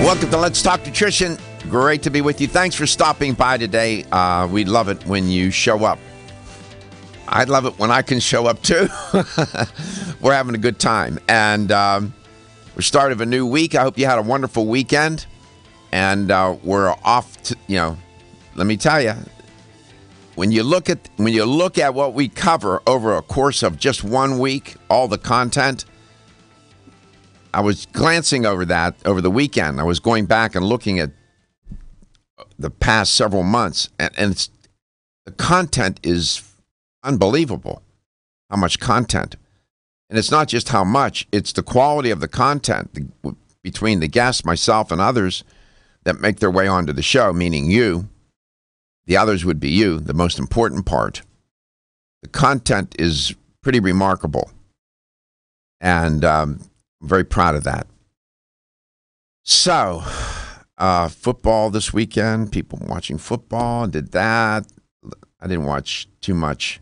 Welcome to Let's Talk Nutrition. Great to be with you. Thanks for stopping by today. We love it when you show up. I love it when I can show up too. We're having a good time. And we're starting a new week. I hope you had a wonderful weekend. And we're off to, let me tell you, when you look at what we cover over a course of just 1 week, all the content, I was glancing over that over the weekend. I was going back and looking at the past several months, and the content is unbelievable, how much content. And it's not just how much, it's the quality of the content between the guests, myself, and others that make their way onto the show, meaning you. The others would be you, the most important part. The content is pretty remarkable, and I'm very proud of that. So, football this weekend, people watching football, did that. I didn't watch too much,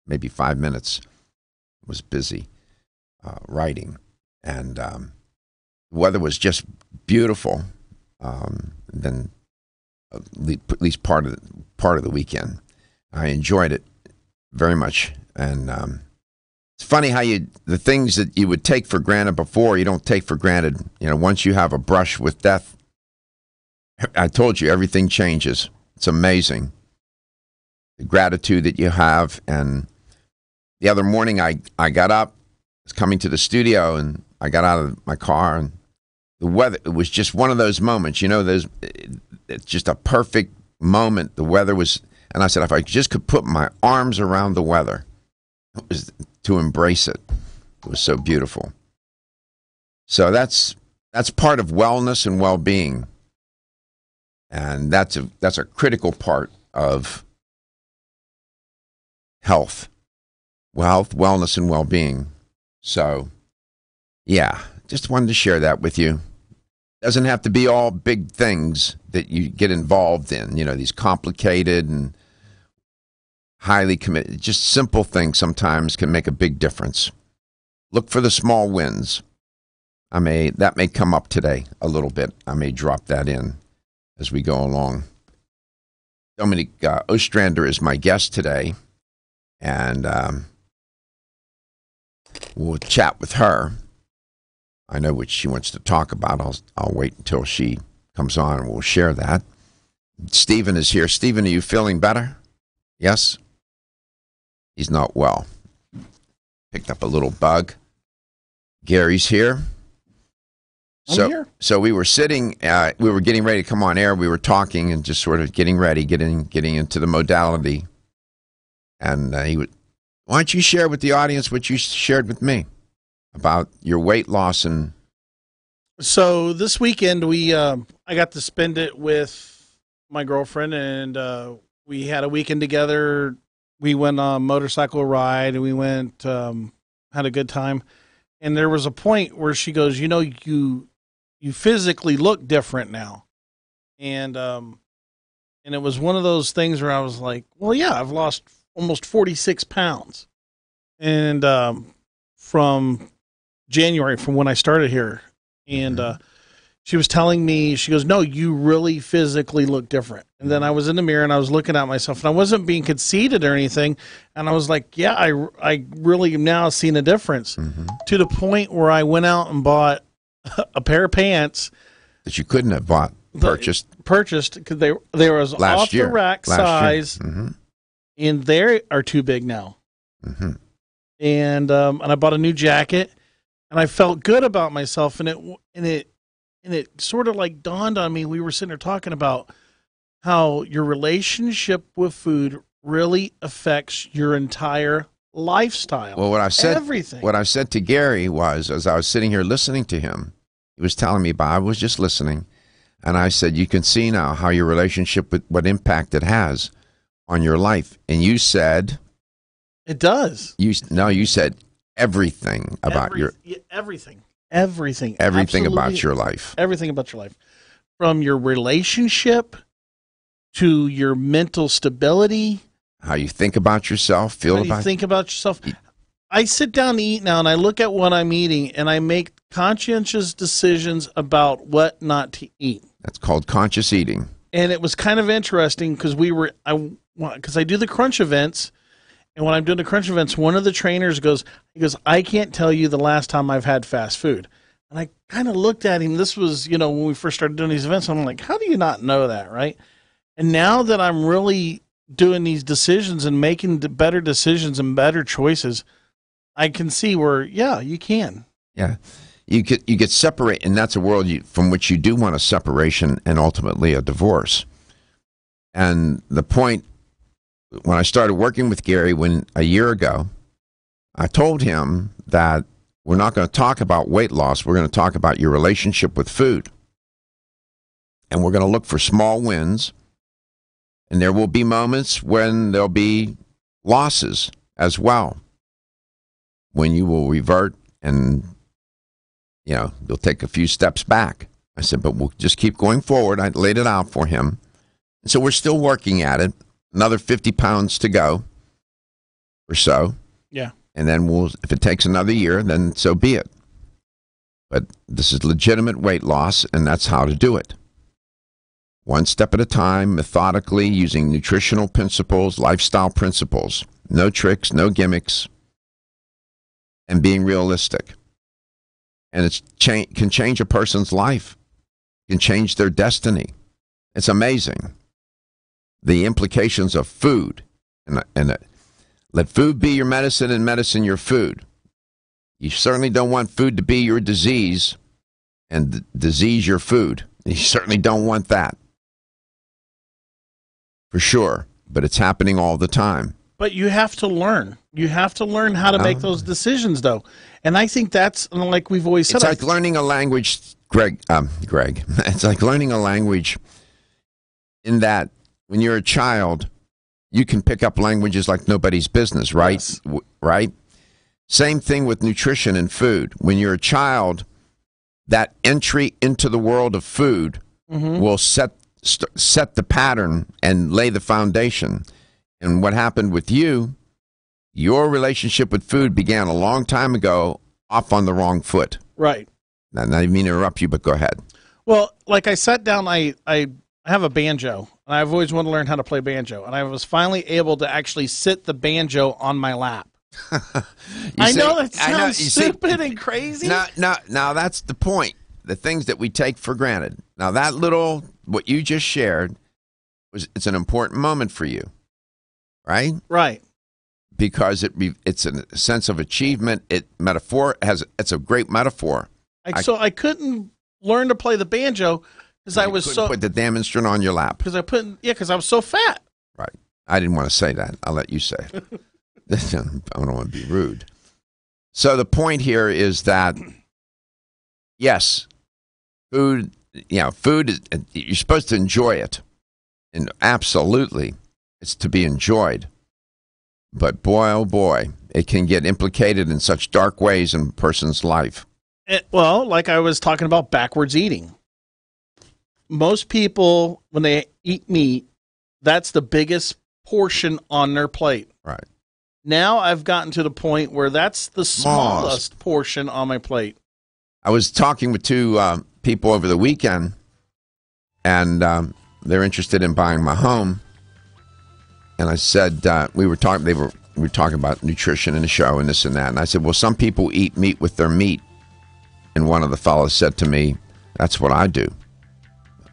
maybe 5 minutes. I was busy writing, and the weather was just beautiful. Then at least part of the weekend, I enjoyed it very much, and it's funny how the things that you would take for granted before, you don't take for granted. Once you have a brush with death, I told you, everything changes. It's amazing. The gratitude that you have. And the other morning, I got up, was coming to the studio, and I got out of my car, and the weather, it was just one of those moments. It's just a perfect moment. The weather was, and I said, if I just could put my arms around the weather, it was to embrace it. It was so beautiful. So that's part of wellness and well-being. And that's a critical part of health, wellness, and well-being. So, yeah, just wanted to share that with you. Doesn't have to be all big things that you get involved in, these complicated and highly committed. Just simple things sometimes can make a big difference. Look for the small wins. That may come up today a little bit. I may drop that in as we go along. Dominique Ostrander is my guest today, and we'll chat with her. I know what she wants to talk about. I'll wait until she comes on, and we'll share that. Stephen is here. Stephen, are you feeling better? Yes? He's not well. Picked up a little bug. Gary's here. I'm here. So we were sitting, we were getting ready to come on air. We were talking and just sort of getting ready, getting into the modality. And why don't you share with the audience what you shared with me about your weight loss? And so this weekend I got to spend it with my girlfriend, and we had a weekend together. We went on a motorcycle ride, and we went had a good time. And there was a point where she goes, you physically look different now. And it was one of those things where I was like, well, yeah, I've lost almost 46 pounds. And from January, from when I started here. And she was telling me, she goes, no, you really physically look different. And then I was in the mirror and I was looking at myself, and I wasn't being conceited or anything. And I was like, yeah, I really am now seeing a difference, to the point where I went out and bought a pair of pants that you couldn't have purchased because they was off the rack size, and they are too big now. And I bought a new jacket, and I felt good about myself, and it sort of like dawned on me. We were sitting there talking about how your relationship with food really affects your entire lifestyle. Well, what I said to Gary was, as I was sitting here listening to him, he was telling me about, I was just listening, and I said, you can see now how your relationship, with what impact it has on your life. And you said, it does. You said everything about everything about your life. Everything about your life. From your relationship to your mental stability. How you think about yourself, I sit down to eat now, and I look at what I'm eating, and I make conscientious decisions about what not to eat. That's called conscious eating. And it was kind of interesting because I do the crunch events, and when I'm doing the crunch events, one of the trainers goes, I can't tell you the last time I've had fast food. And I kind of looked at him. This was, when we first started doing these events, I'm like, how do you not know that, right? And now that I'm really doing these decisions and making better decisions and better choices, I can see where, yeah, you can. Yeah. You get separate, and that's a world from which you do want a separation and ultimately a divorce. And the point, when I started working with Gary a year ago, I told him that we're not going to talk about weight loss. We're going to talk about your relationship with food. And we're going to look for small wins. And there will be moments when there'll be losses as well, when you will revert and, you'll take a few steps back. I said, but we'll just keep going forward. I laid it out for him. And so we're still working at it. Another 50 pounds to go or so. Yeah. And then if it takes another year, then so be it. But this is legitimate weight loss, and that's how to do it. One step at a time, methodically, using nutritional principles, lifestyle principles. No tricks, no gimmicks, and being realistic. And it can change a person's life. It can change their destiny. It's amazing. The implications of food. And let food be your medicine and medicine your food. You certainly don't want food to be your disease and disease your food. You certainly don't want that. For sure. But it's happening all the time. But you have to learn. You have to learn how to make those decisions, though. And I think that's, like we've always said. It's like learning a language, Greg. It's like learning a language in that when you're a child, you can pick up languages like nobody's business, right? Yes. Right? Same thing with nutrition and food. When you're a child, that entry into the world of food will set the pattern and lay the foundation. And what happened with you, your relationship with food began a long time ago off on the wrong foot. Right. Now, I didn't mean to interrupt you, but go ahead. Well, like I sat down, I have a banjo, and I've always wanted to learn how to play banjo. And I was finally able to actually sit the banjo on my lap. I know that sounds stupid and crazy. Now, that's the point. The things that we take for granted. Now, what you just shared, it's an important moment for you. Right? Right. Because it's a sense of achievement. It's a great metaphor. So I couldn't learn to play the banjo because I was put the damn instrument on your lap. Because I was so fat. Right. I didn't want to say that. I'll let you say it. I don't want to be rude. So the point here is that, yes, food, food, you're supposed to enjoy it. And absolutely. It's to be enjoyed. But boy, oh boy, it can get implicated in such dark ways in a person's life. Well, like I was talking about backwards eating. Most people, when they eat meat, that's the biggest portion on their plate. Right. Now I've gotten to the point where that's the smallest portion on my plate. I was talking with two people over the weekend, and they're interested in buying my home. And I said, we were talking about nutrition in the show and this and that. And I said, well, some people eat meat with their meat. And one of the fellows said to me, that's what I do.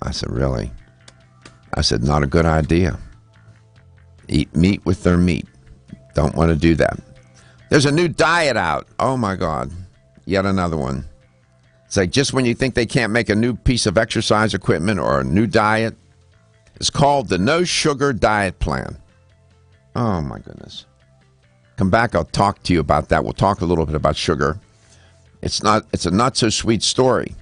I said, really? I said, not a good idea. Eat meat with their meat. Don't want to do that. There's a new diet out. Oh, my God. Yet another one. It's like just when you think they can't make a new piece of exercise equipment or a new diet, it's called the No Sugar Diet Plan. Oh, my goodness. Come back, I'll talk to you about that. We'll talk a little bit about sugar. It's a not-so-sweet story.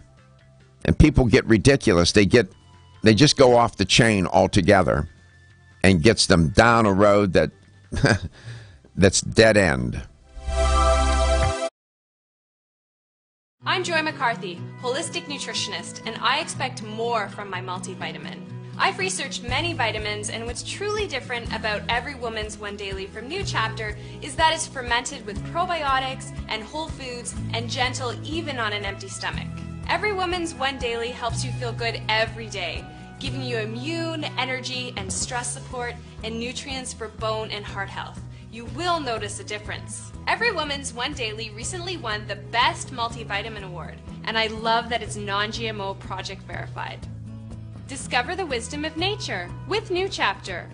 And people get ridiculous. They just go off the chain altogether and gets them down a road that's dead end. I'm Joy McCarthy, holistic nutritionist, and I expect more from my multivitamin. I've researched many vitamins, and what's truly different about Every Woman's One Daily from New Chapter is that it's fermented with probiotics and whole foods and gentle even on an empty stomach. Every Woman's One Daily helps you feel good every day, giving you immune, energy, and stress support, and nutrients for bone and heart health. You will notice a difference. Every Woman's One Daily recently won the Best Multivitamin Award, and I love that it's non-GMO project verified. Discover the wisdom of nature with New Chapter.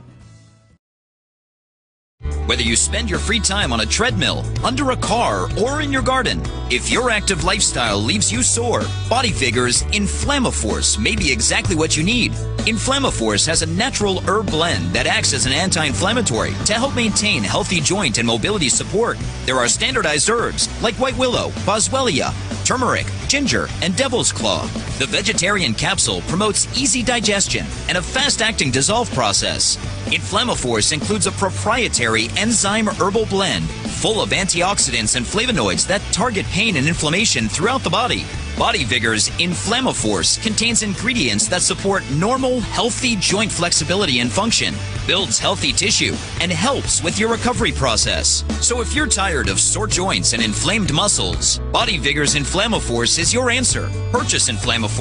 Whether you spend your free time on a treadmill, under a car, or in your garden, if your active lifestyle leaves you sore, Body Figure's Inflammaforce may be exactly what you need. Inflammaforce has a natural herb blend that acts as an anti-inflammatory to help maintain healthy joint and mobility support. There are standardized herbs like white willow, boswellia, turmeric, ginger, and devil's claw. The vegetarian capsule promotes easy digestion and a fast-acting dissolve process. Inflammaforce includes a proprietary enzyme herbal blend full of antioxidants and flavonoids that target pain and inflammation throughout the body. Body Vigor's Inflammaforce contains ingredients that support normal, healthy joint flexibility and function, builds healthy tissue, and helps with your recovery process. So if you're tired of sore joints and inflamed muscles, Body Vigor's Inflammaforce is your answer. Purchase Inflammaforce.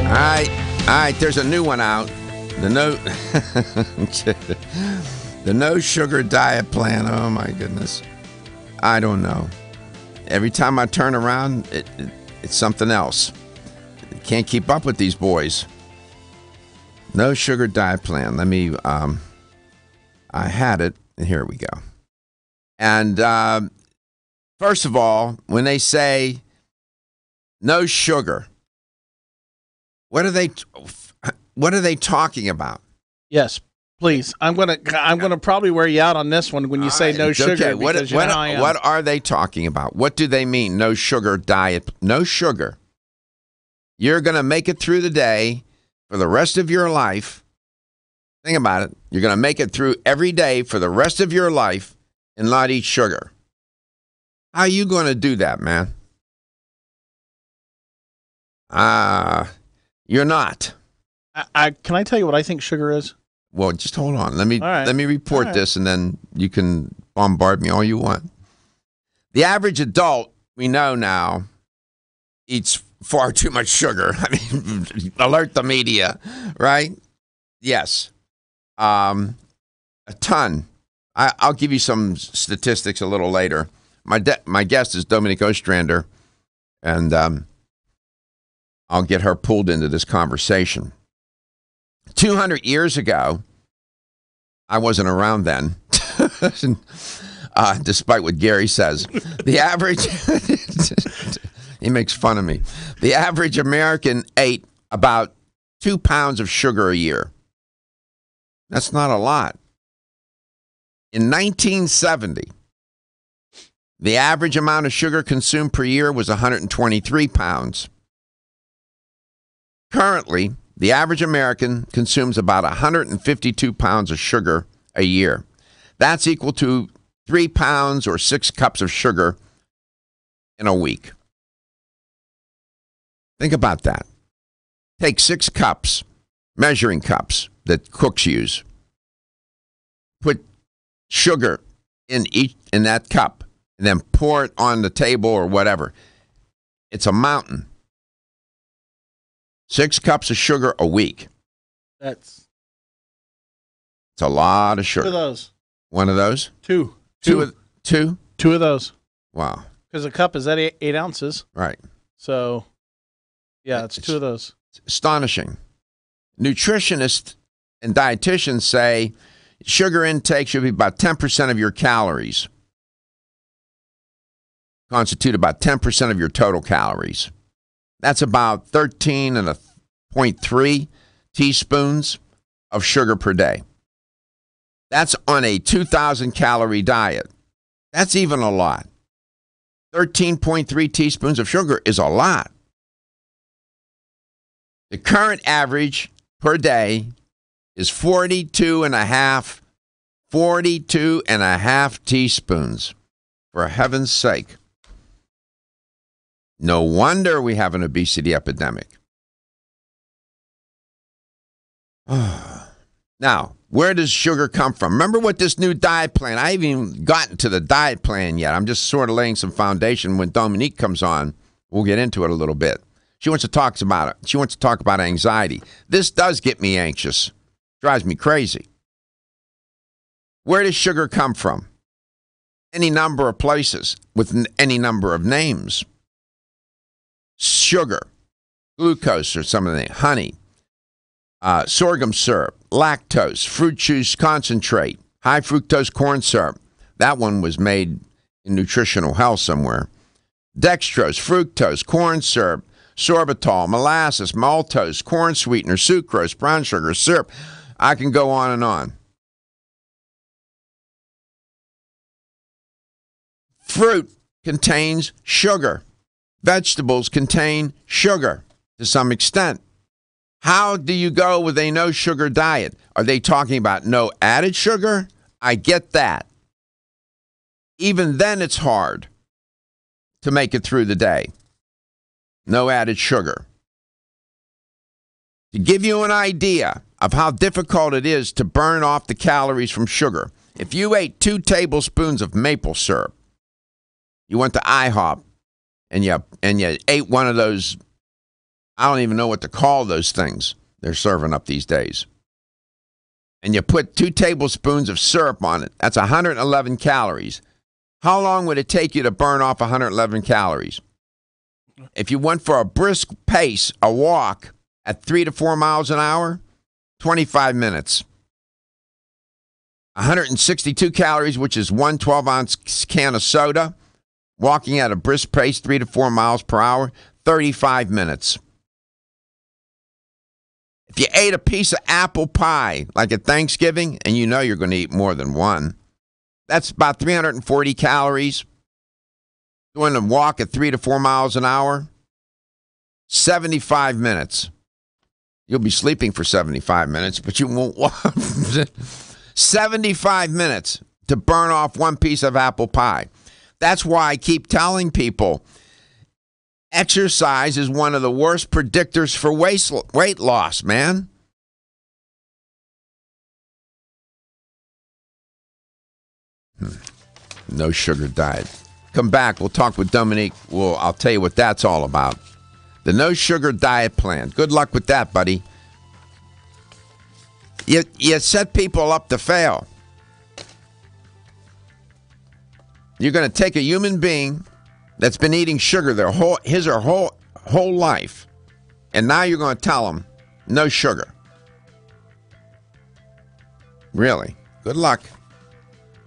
All right. There's a new one out. The no sugar diet plan. Oh my goodness. I don't know. Every time I turn around, it's something else. Can't keep up with these boys. No sugar diet plan. Let me. I had it, and here we go. And first of all, when they say no sugar, What are they talking about? Yes, please. I'm gonna probably wear you out on this one when you say no sugar. Okay. Because you know how I am. What are they talking about? What do they mean? No sugar diet. No sugar. You're going to make it through the day for the rest of your life. Think about it. You're going to make it through every day for the rest of your life and not eat sugar. How are you going to do that, man? You're not. Can I tell you what I think sugar is? Well, just hold on. Let me report this, and then you can bombard me all you want. The average adult, we know now, eats far too much sugar. I mean, alert the media, right? Yes. A ton. I'll give you some statistics a little later. My guest is Dominique Ostrander, and I'll get her pulled into this conversation. 200 years ago, I wasn't around then, despite what Gary says. The average, he makes fun of me. The average American ate about 2 pounds of sugar a year. That's not a lot. In 1970, the average amount of sugar consumed per year was 123 pounds. Currently, the average American consumes about 152 pounds of sugar a year. That's equal to 3 pounds or 6 cups of sugar in a week. Think about that. Take 6 cups, measuring cups that cooks use. Put sugar in that cup, and then pour it on the table or whatever. It's a mountain. 6 cups of sugar a week. It's a lot of sugar. 2 of those. One of those? Two. Two of those. Wow. Because a cup is at 8 ounces. Right. So, yeah, it's 2 of those. Astonishing. Nutritionists and dietitians say sugar intake should be about 10% of your calories. Constitute about 10% of your total calories. That's about 13.3 teaspoons of sugar per day. That's on a 2,000 calorie diet. That's even a lot. 13.3 teaspoons of sugar is a lot. The current average per day is 42 and a half teaspoons. For heaven's sake. No wonder we have an obesity epidemic. Now, where does sugar come from? Remember what this new diet plan, I haven't even gotten to the diet plan yet. I'm just sort of laying some foundation. When Dominique comes on, we'll get into it a little bit. She wants to talk about it. She wants to talk about anxiety. This does get me anxious. Drives me crazy. Where does sugar come from? Any number of places with any number of names. Sugar, glucose or something, honey, sorghum syrup, lactose, fruit juice concentrate, high fructose corn syrup. That one was made in nutritional health somewhere. Dextrose, fructose, corn syrup, sorbitol, molasses, maltose, corn sweetener, sucrose, brown sugar, syrup. I can go on and on. Fruit contains sugar. Vegetables contain sugar to some extent. How do you go with a no sugar diet? Are they talking about no added sugar? I get that. Even then, it's hard to make it through the day. No added sugar. To give you an idea of how difficult it is to burn off the calories from sugar, if you ate 2 tablespoons of maple syrup, you went to IHOP, and you ate one of those, I don't even know what to call those things they're serving up these days. And you put 2 tablespoons of syrup on it. That's 111 calories. How long would it take you to burn off 111 calories? If you went for a brisk pace, a walk at 3 to 4 miles an hour, 25 minutes. 162 calories, which is 1 12-ounce can of soda. Walking at a brisk pace, 3 to 4 miles per hour, 35 minutes. If you ate a piece of apple pie, like at Thanksgiving, and you know you're going to eat more than one, that's about 340 calories. Doing a walk at 3 to 4 miles an hour, 75 minutes. You'll be sleeping for 75 minutes, but you won't walk. 75 minutes to burn off one piece of apple pie. That's why I keep telling people exercise is one of the worst predictors for weight loss, man. No sugar diet. Come back. We'll talk with Dominique. I'll tell you what that's all about. The no sugar diet plan. Good luck with that, buddy. You set people up to fail. You're going to take a human being that's been eating sugar his or her whole life, and now you're going to tell them no sugar. Really? Good luck.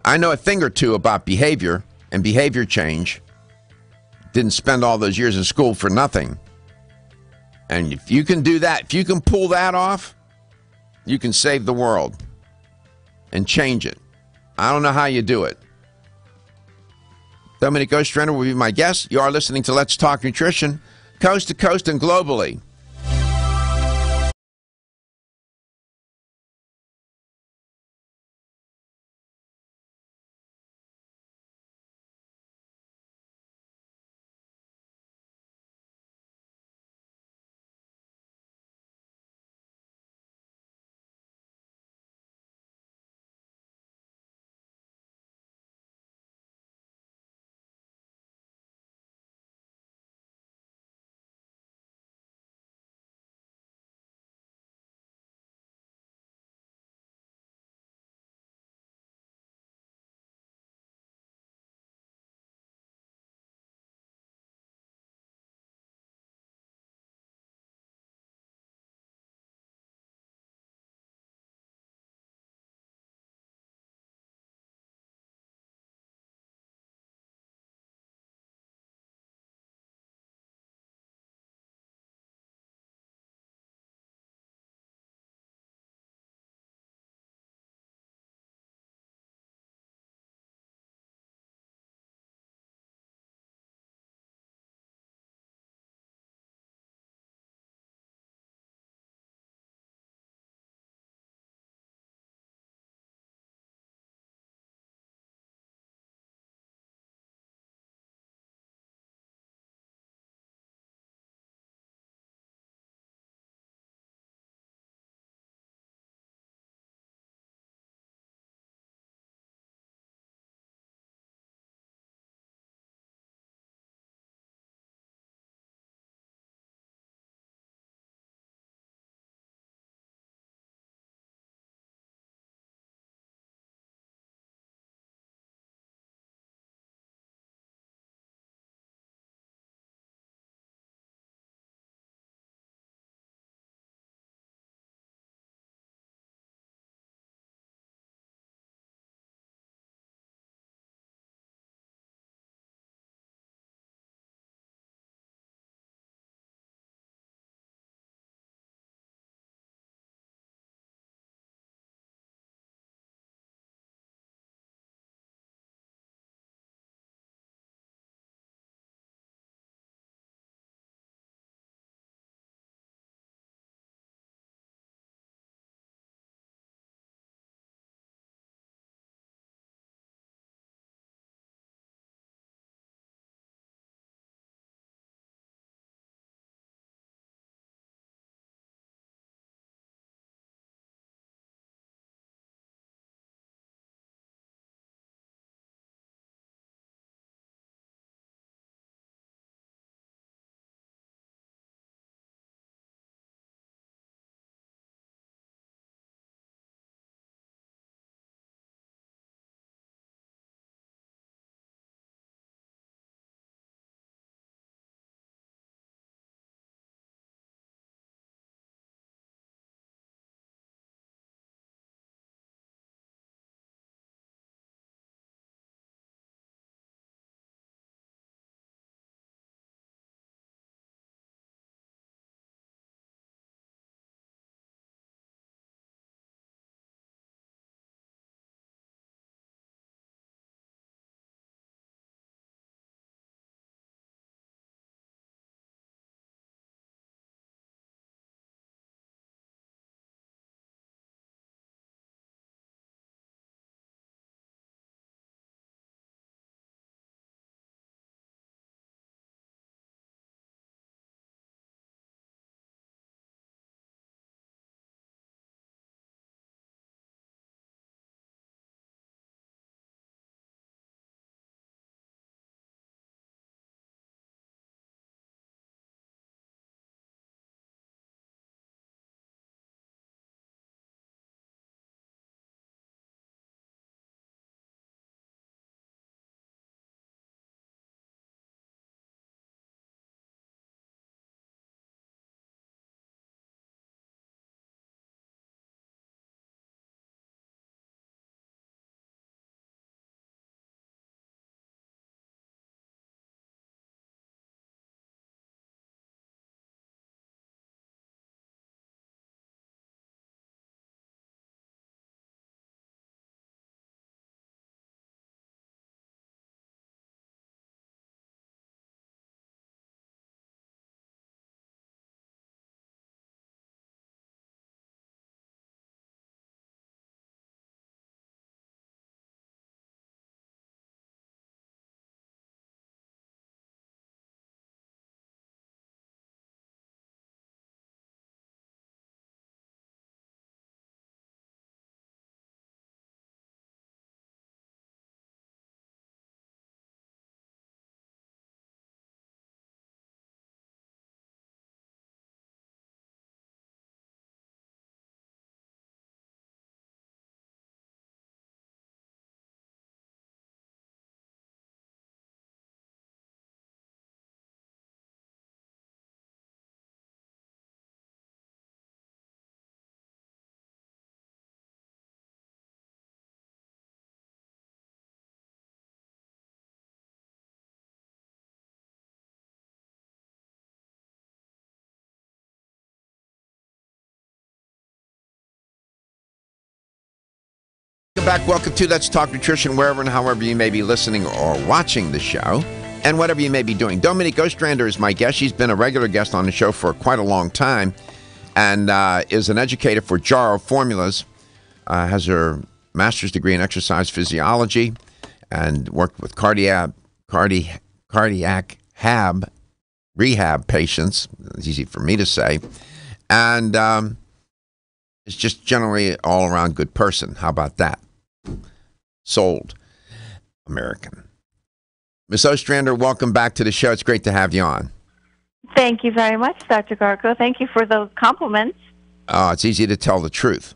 I know a thing or two about behavior and behavior change. Didn't spend all those years in school for nothing. And if you can do that, if you can pull that off, you can save the world and change it. I don't know how you do it. Dominique Ostrander will be my guest. You are listening to Let's Talk Nutrition, coast to coast and globally. welcome back. Welcome to Let's Talk Nutrition, wherever and however you may be listening or watching the show, and whatever you may be doing. Dominique Ostrander is my guest. She's been a regular guest on the show for quite a long time, and is an educator for Jarrow Formulas. Has her master's degree in exercise physiology, and worked with cardiac rehab patients. It's easy for me to say, and is just generally all around good person. How about that? Sold American. Miss Ostrander, welcome back to the show. It's great to have you on. Thank you very much, Dr. Garko. Thank you for those compliments. Oh, it's easy to tell the truth.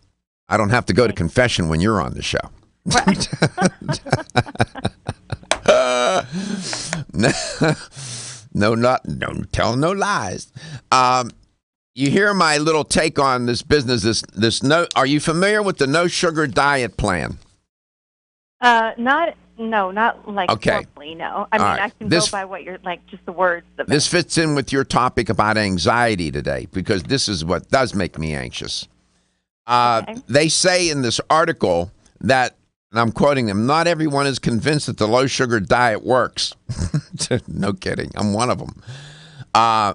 I don't have to go to confession when you're on the show. Right. No, tell no lies. You hear my little take on this business. Are you familiar with the no sugar diet plan? Not like okay. formally, no. I mean, right. I can go by what you're like, just the words of it. This fits in with your topic about anxiety today, because this is what does make me anxious. Okay. They say in this article that, and I'm quoting them, not everyone is convinced that the low sugar diet works. No kidding. I'm one of them.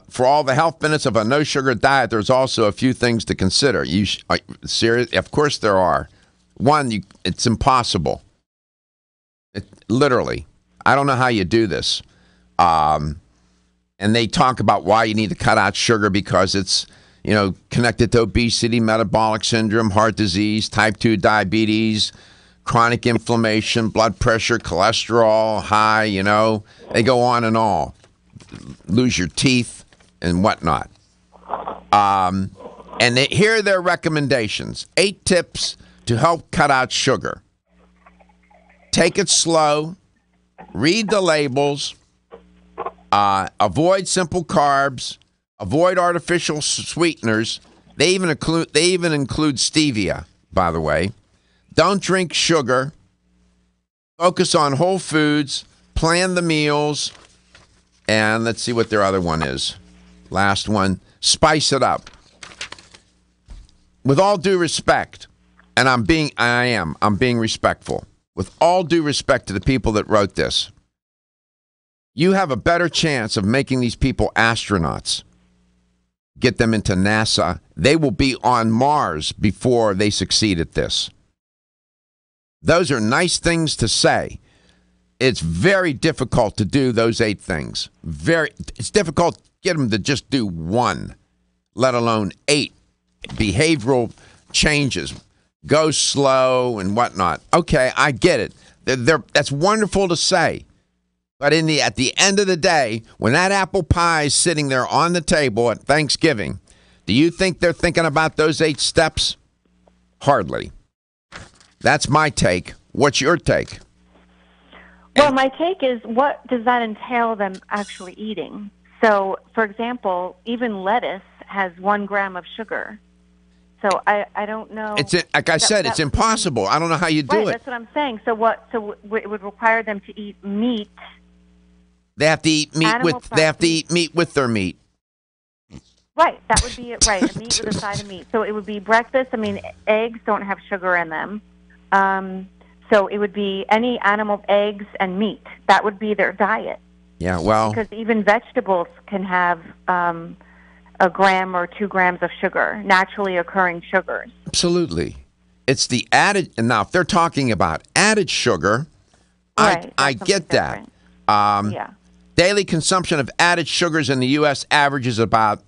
For all the health benefits of a no sugar diet, there's also a few things to consider. Serious? Of course there are. One, it's impossible. Literally. I don't know how you do this. And they talk about why you need to cut out sugar because it's, connected to obesity, metabolic syndrome, heart disease, type 2 diabetes, chronic inflammation, blood pressure, cholesterol high, They go on and on. Lose your teeth and whatnot. And here are their recommendations. 8 tips to help cut out sugar. Take it slow. Read the labels. Avoid simple carbs. Avoid artificial sweeteners. They even include stevia, by the way. Don't drink sugar. Focus on whole foods. Plan the meals. And let's see what their other one is. Last one. Spice it up. With all due respect, and I'm being respectful. With all due respect to the people that wrote this, you have a better chance of making these people astronauts. Get them into NASA. They will be on Mars before they succeed at this. Those are nice things to say. It's very difficult to do those 8 things. It's difficult to get them to just do one, let alone 8 behavioral changes. Go slow and whatnot. Okay, I get it. That's wonderful to say. But at the end of the day, when that apple pie is sitting there on the table at Thanksgiving, do you think they're thinking about those 8 steps? Hardly. That's my take. What's your take? Well, my take is, what does that entail them actually eating? So, for example, even lettuce has 1 gram of sugar. So I don't know. It's like I said, it's impossible. I don't know how you do it. That's what I'm saying. So it would require them to eat meat. They have to eat meat with their meat. Right, that would be it. Right, a meat with a side of meat. So it would be breakfast. I mean, eggs don't have sugar in them. So it would be any animal, eggs and meat. That would be their diet. Yeah, well, because even vegetables can have 1 gram or 2 grams of sugar, naturally occurring sugars. Absolutely. It's the added, and now if they're talking about added sugar, right, I get that. Yeah. Daily consumption of added sugars in the U.S. averages about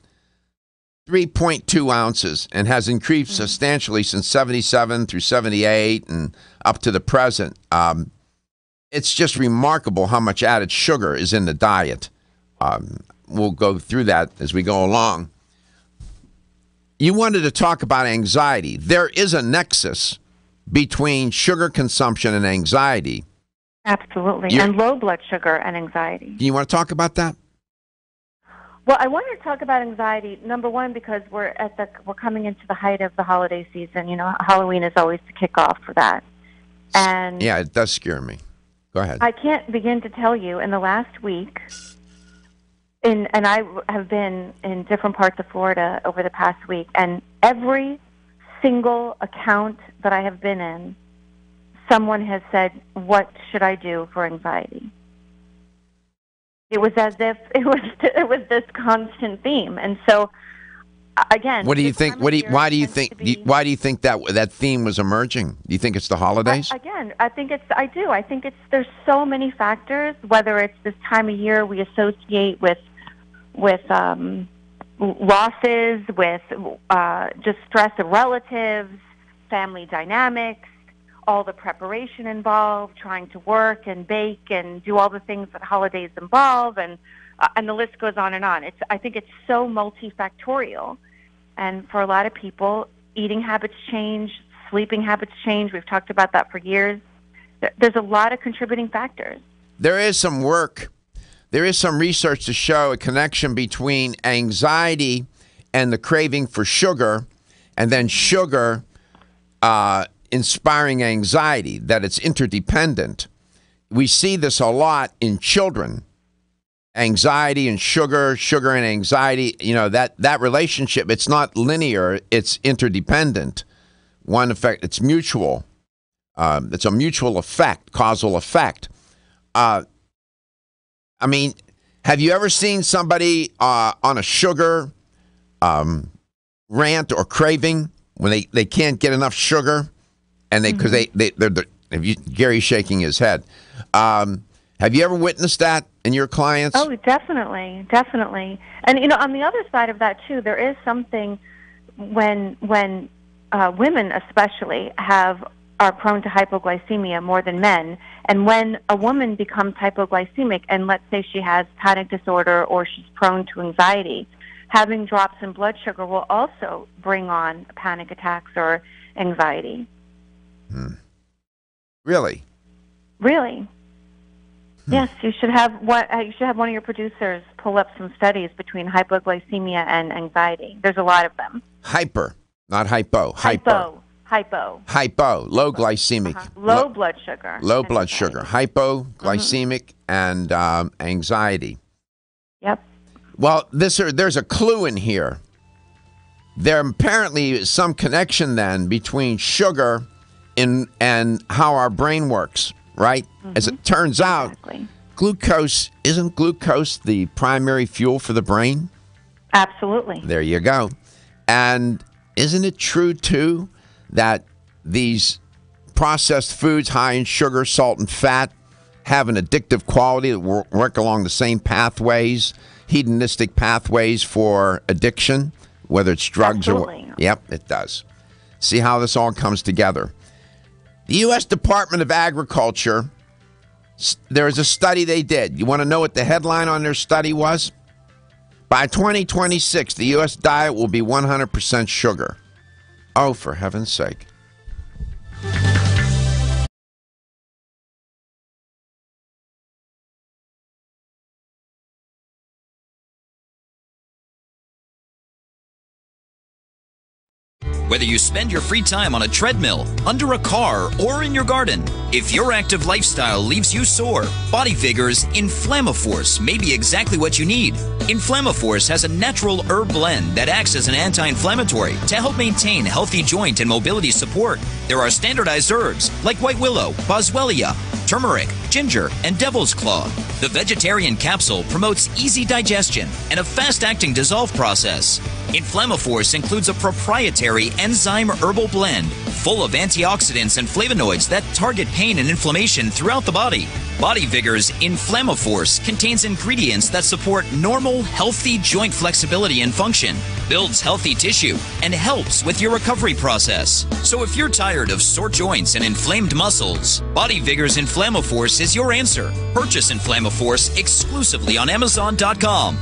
3.2 ounces and has increased substantially since 77 through 78 and up to the present. It's just remarkable how much added sugar is in the diet. We'll go through that as we go along. You wanted to talk about anxiety. There is a nexus between sugar consumption and anxiety. Absolutely. And low blood sugar and anxiety. Do you want to talk about that? Well, I wanted to talk about anxiety, number one, because we're coming into the height of the holiday season. Halloween is always the kickoff for that. And yeah, it does scare me. Go ahead. I can't begin to tell you, in the last week, and I have been in different parts of Florida over the past week, and every single account that I have been in someone has said, "What should I do for anxiety?" It was as if it was this constant theme, and so again, what do you think? Why do you think? Why do you think that theme was emerging? Do you think it's the holidays? I think it's. I do. I think it's. There's so many factors. Whether it's this time of year we associate with losses, with just stress of relatives, family dynamics, all the preparation involved, trying to work and bake and do all the things that holidays involve, and the list goes on and on. I think it's so multifactorial, and for a lot of people, eating habits change, sleeping habits change. We've talked about that for years. There's a lot of contributing factors. There is some work. There is some research to show a connection between anxiety and the craving for sugar, and then sugar inspiring anxiety, that it's interdependent. We see this a lot in children. Anxiety and sugar, sugar and anxiety, that relationship, it's not linear, it's interdependent. One effect, it's mutual. It's a mutual effect, causal effect. I mean, have you ever seen somebody on a sugar rant or craving when they can't get enough sugar? And Gary's shaking his head. Have you ever witnessed that in your clients? Oh, definitely. And on the other side of that too, there is something when women especially are prone to hypoglycemia more than men, and when a woman becomes hypoglycemic, and let's say she has panic disorder or she's prone to anxiety, having drops in blood sugar will also bring on panic attacks or anxiety. Really? Yes, you should have one of your producers pull up some studies between hypoglycemia and anxiety. There's a lot of them. Hyper, not hypo. Hypo. Low glycemic. Low blood sugar. Low blood sugar. Hypoglycemic and anxiety. Yep. Well, there's a clue in here. There apparently is some connection then between sugar and how our brain works, right? As it turns out, isn't glucose the primary fuel for the brain? Absolutely. There you go. And isn't it true, too, that these processed foods high in sugar, salt, and fat have an addictive quality that work along the same pathways, hedonistic pathways for addiction, whether it's drugs Absolutely. or... Yep, it does. See how this all comes together. The U.S. Department of Agriculture, there is a study they did. You want to know what the headline on their study was? By 2026, the U.S. diet will be 100% sugar. Oh, for heaven's sake. Whether you spend your free time on a treadmill, under a car, or in your garden, if your active lifestyle leaves you sore, Body Vigor's Inflammaforce may be exactly what you need. Inflammaforce has a natural herb blend that acts as an anti-inflammatory to help maintain healthy joint and mobility support. There are standardized herbs like white willow, boswellia, turmeric, ginger, and devil's claw. The vegetarian capsule promotes easy digestion and a fast-acting dissolve process. Inflammaforce includes a proprietary enzyme herbal blend full of antioxidants and flavonoids that target pain and inflammation throughout the body. Body Vigor's Inflammaforce contains ingredients that support normal, healthy joint flexibility and function, builds healthy tissue, and helps with your recovery process. So if you're tired of sore joints and inflamed muscles, Body Vigor's Inflammaforce is your answer. Purchase Inflammaforce exclusively on Amazon.com.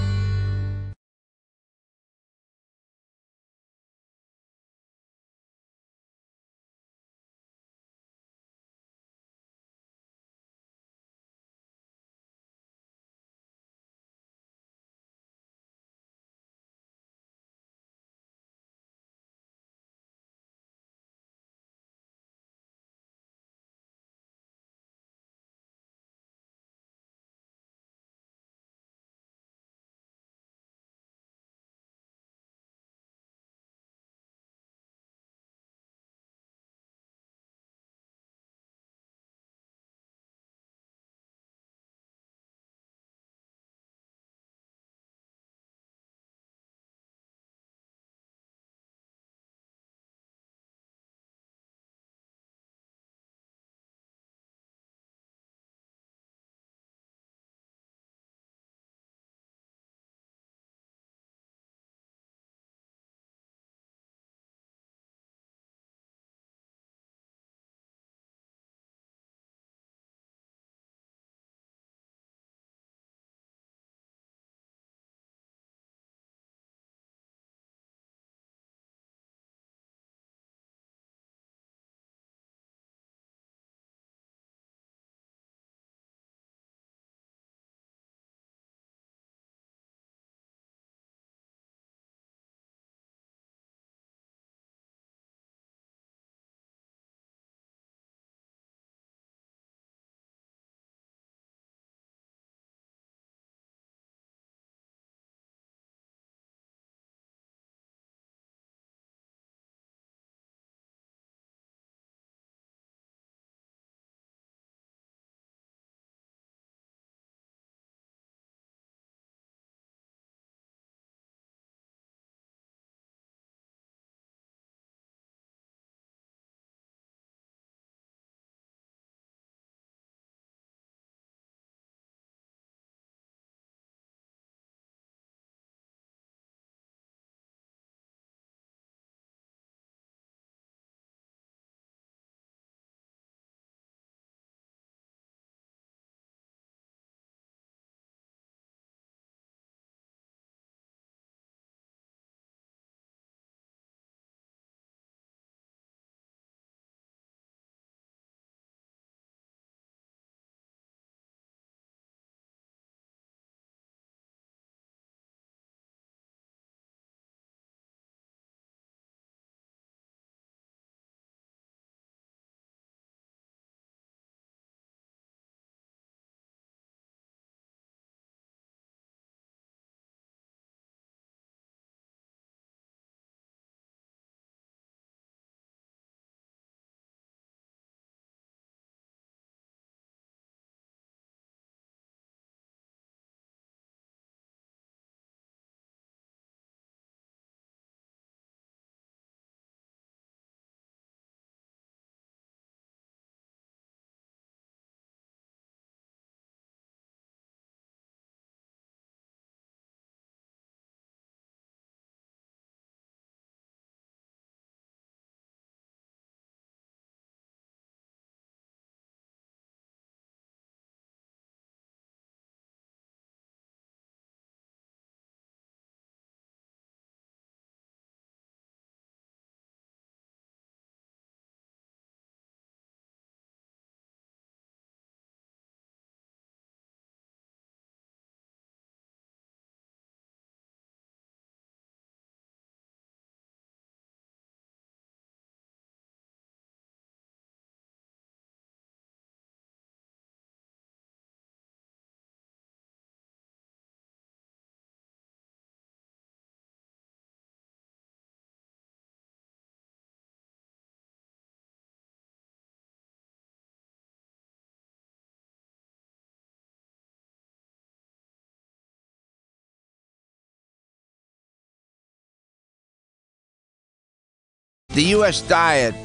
The U.S. diet,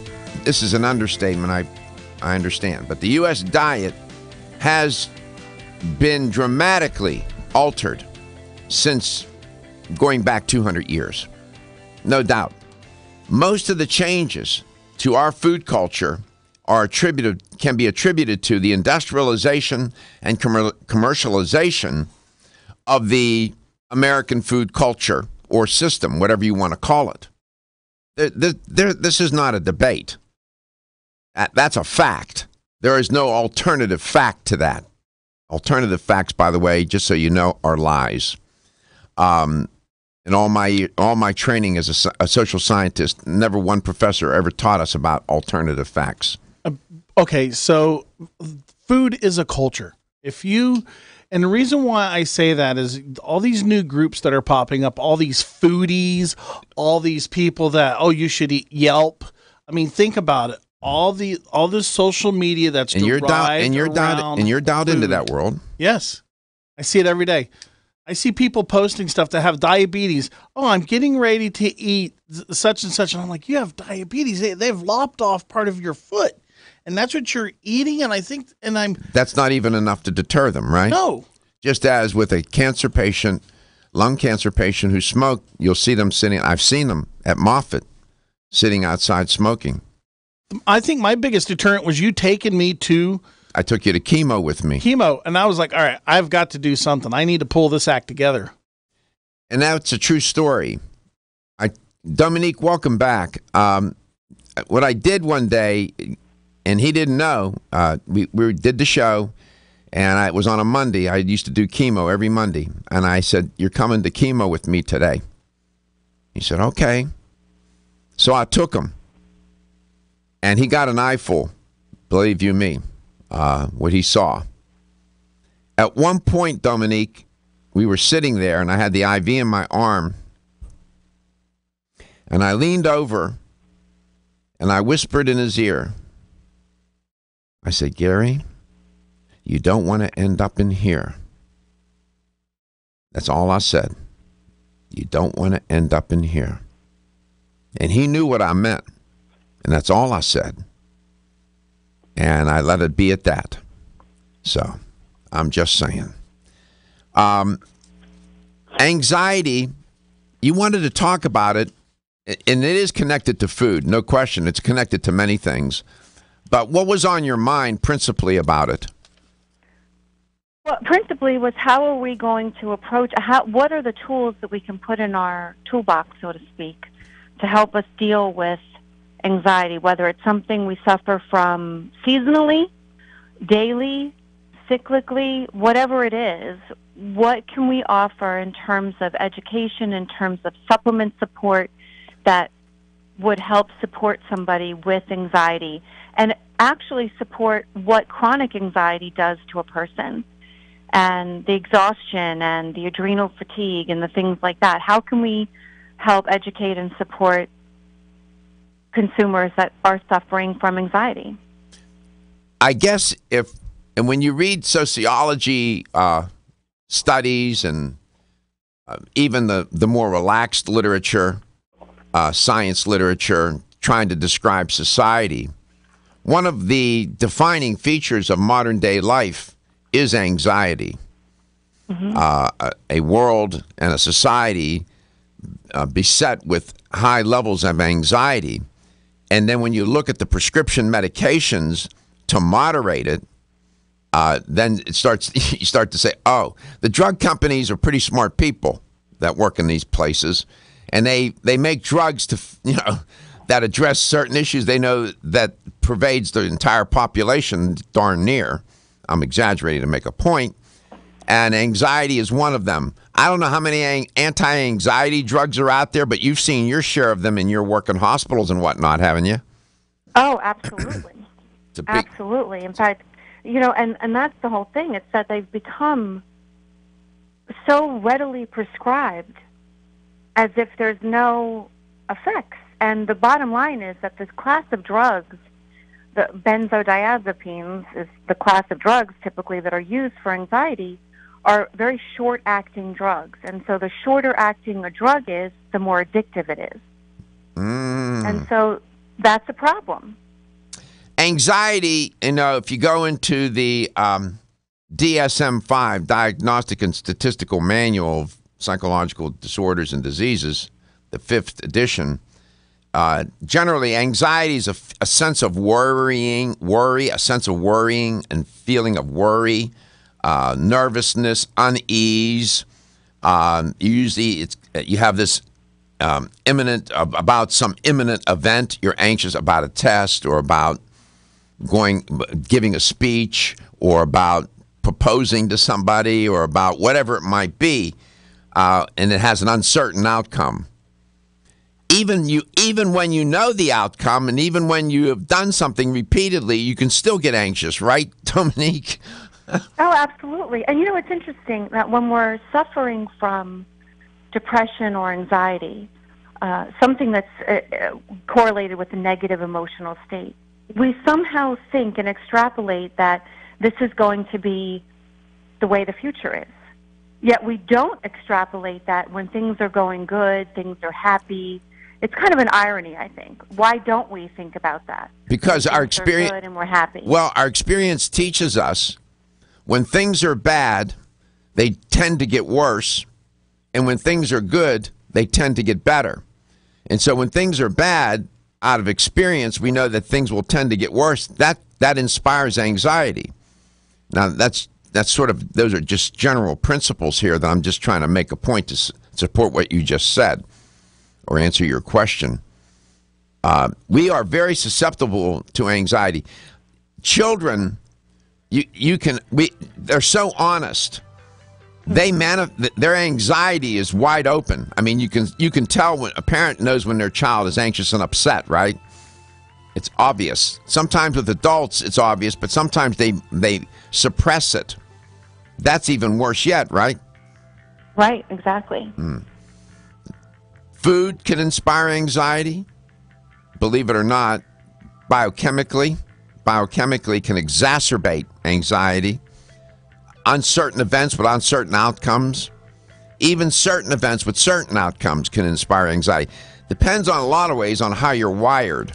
this is an understatement, I understand, but the U.S. diet has been dramatically altered since going back 200 years. No doubt. Most of the changes to our food culture can be attributed to the industrialization and commercialization of the American food culture or system, whatever you want to call it. This is not a debate. That's a fact. There is no alternative fact to that. Alternative facts, by the way, just so you know, are lies. In all my training as a social scientist, never one professor ever taught us about alternative facts. Okay, so food is a culture. And the reason why I say that is all these new groups that are popping up, all these foodies, all these people that, you should eat Yelp. I mean, think about it. All this social media that's you're dialed into that world. Yes, I see it every day. I see people posting stuff that have diabetes. Oh, I'm getting ready to eat such and such, and I'm like, you have diabetes. They've lopped off part of your foot, and that's what you're eating. And I think, that's not even enough to deter them, right? No. Just as with a cancer patient, lung cancer patient who smoked, you'll see them sitting. I've seen them at Moffitt sitting outside smoking. I think my biggest deterrent was you taking me to. I took you to chemo with me. And I was like, all right, I've got to do something. I need to pull this act together. And that's a true story. Dominique, welcome back. What I did one day, and he didn't know, we did the show, and it was on a Monday. I used to do chemo every Monday. And I said, you're coming to chemo with me today. He said, okay. So I took him. And he got an eyeful, believe you me, what he saw. At one point, Dominique, we were sitting there, and I had the IV in my arm, and I leaned over, and I whispered in his ear. I said, Gary, you don't want to end up in here. That's all I said. You don't want to end up in here. And he knew what I meant. And that's all I said. And I let it be at that. So, I'm just saying. Anxiety, you wanted to talk about it, and it is connected to food, no question. It's connected to many things. But what was on your mind principally about it? Well, principally was how are we going to approach, what are the tools that we can put in our toolbox, so to speak, to help us deal with anxiety, whether it's something we suffer from seasonally, daily, cyclically, whatever it is, what can we offer in terms of education, in terms of supplement support that would help support somebody with anxiety and actually support what chronic anxiety does to a person and the exhaustion and the adrenal fatigue and the things like that. How can we help educate and support consumers that are suffering from anxiety? I guess when you read sociology studies and even the more relaxed literature, science literature, trying to describe society, one of the defining features of modern day life is anxiety. Mm-hmm. A world and a society beset with high levels of anxiety. And then when you look at the prescription medications to moderate it, then you start to say, oh, the drug companies are pretty smart people that work in these places, and they make drugs that address certain issues they know that pervades the entire population darn near. I'm exaggerating to make a point. And anxiety is one of them. I don't know how many anti-anxiety drugs are out there, but you've seen your share of them in your work in hospitals and whatnot, haven't you? Oh, absolutely. Absolutely. In fact, and that's the whole thing. It's that they've become so readily prescribed as if there's no effects. And the bottom line is that this class of drugs, the benzodiazepines is the class of drugs typically that are used for anxiety, are very short-acting drugs. And so the shorter acting a drug is, the more addictive it is. And so that's a problem. Anxiety, if you go into the DSM-5, Diagnostic and Statistical Manual of Psychological Disorders and Diseases, the 5th edition, generally anxiety is a sense of a sense of worrying and feeling of worry, nervousness, unease. Usually you have this about some imminent event. You're anxious about a test or about giving a speech or about proposing to somebody or about whatever it might be, and it has an uncertain outcome. Even when you know the outcome, and even when you have done something repeatedly, you can still get anxious, right, Dominique? Oh, absolutely. And it's interesting that when we're suffering from depression or anxiety, something that's correlated with a negative emotional state, we somehow think and extrapolate that this is going to be the way the future is. Yet we don't extrapolate that when things are going good, things are happy. It's kind of an irony, I think. Why don't we think about that? Because our experience, good and we're happy. Well, our experience teaches us when things are bad, they tend to get worse, and when things are good, they tend to get better. And so when things are bad, out of experience, we know that things will tend to get worse. That inspires anxiety. Now, those are just general principles here that I'm just trying to make a point to support what you just said or answer your question. We are very susceptible to anxiety. Children, they're so honest. Their anxiety is wide open. I mean, you can tell when a parent knows when their child is anxious and upset, right? It's obvious. Sometimes with adults, it's obvious, but sometimes they suppress it. That's even worse yet, right? Right, exactly. Food can inspire anxiety. Believe it or not, biochemically can exacerbate anxiety. Uncertain events with uncertain outcomes, even certain events with certain outcomes can inspire anxiety. Depends on a lot of ways on how you're wired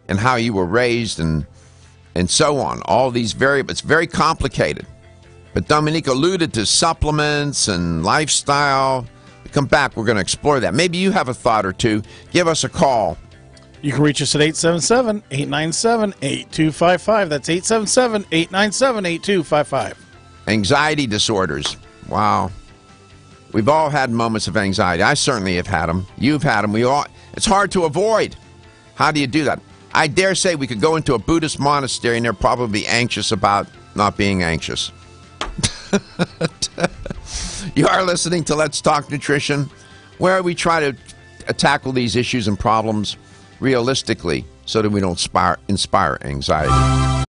and how you were raised and so on. All these variables, it's very complicated. But Dominique alluded to supplements and lifestyle. We come back, we're going to explore that. Maybe you have a thought or two. Give us a call. You can reach us at 877-897-8255. That's 877-897-8255. Anxiety disorders. Wow. We've all had moments of anxiety. I certainly have had them. You've had them. It's hard to avoid. How do you do that? I dare say we could go into a Buddhist monastery and they're probably anxious about not being anxious. You are listening to Let's Talk Nutrition, where we try to tackle these issues and problems realistically so that we don't inspire anxiety.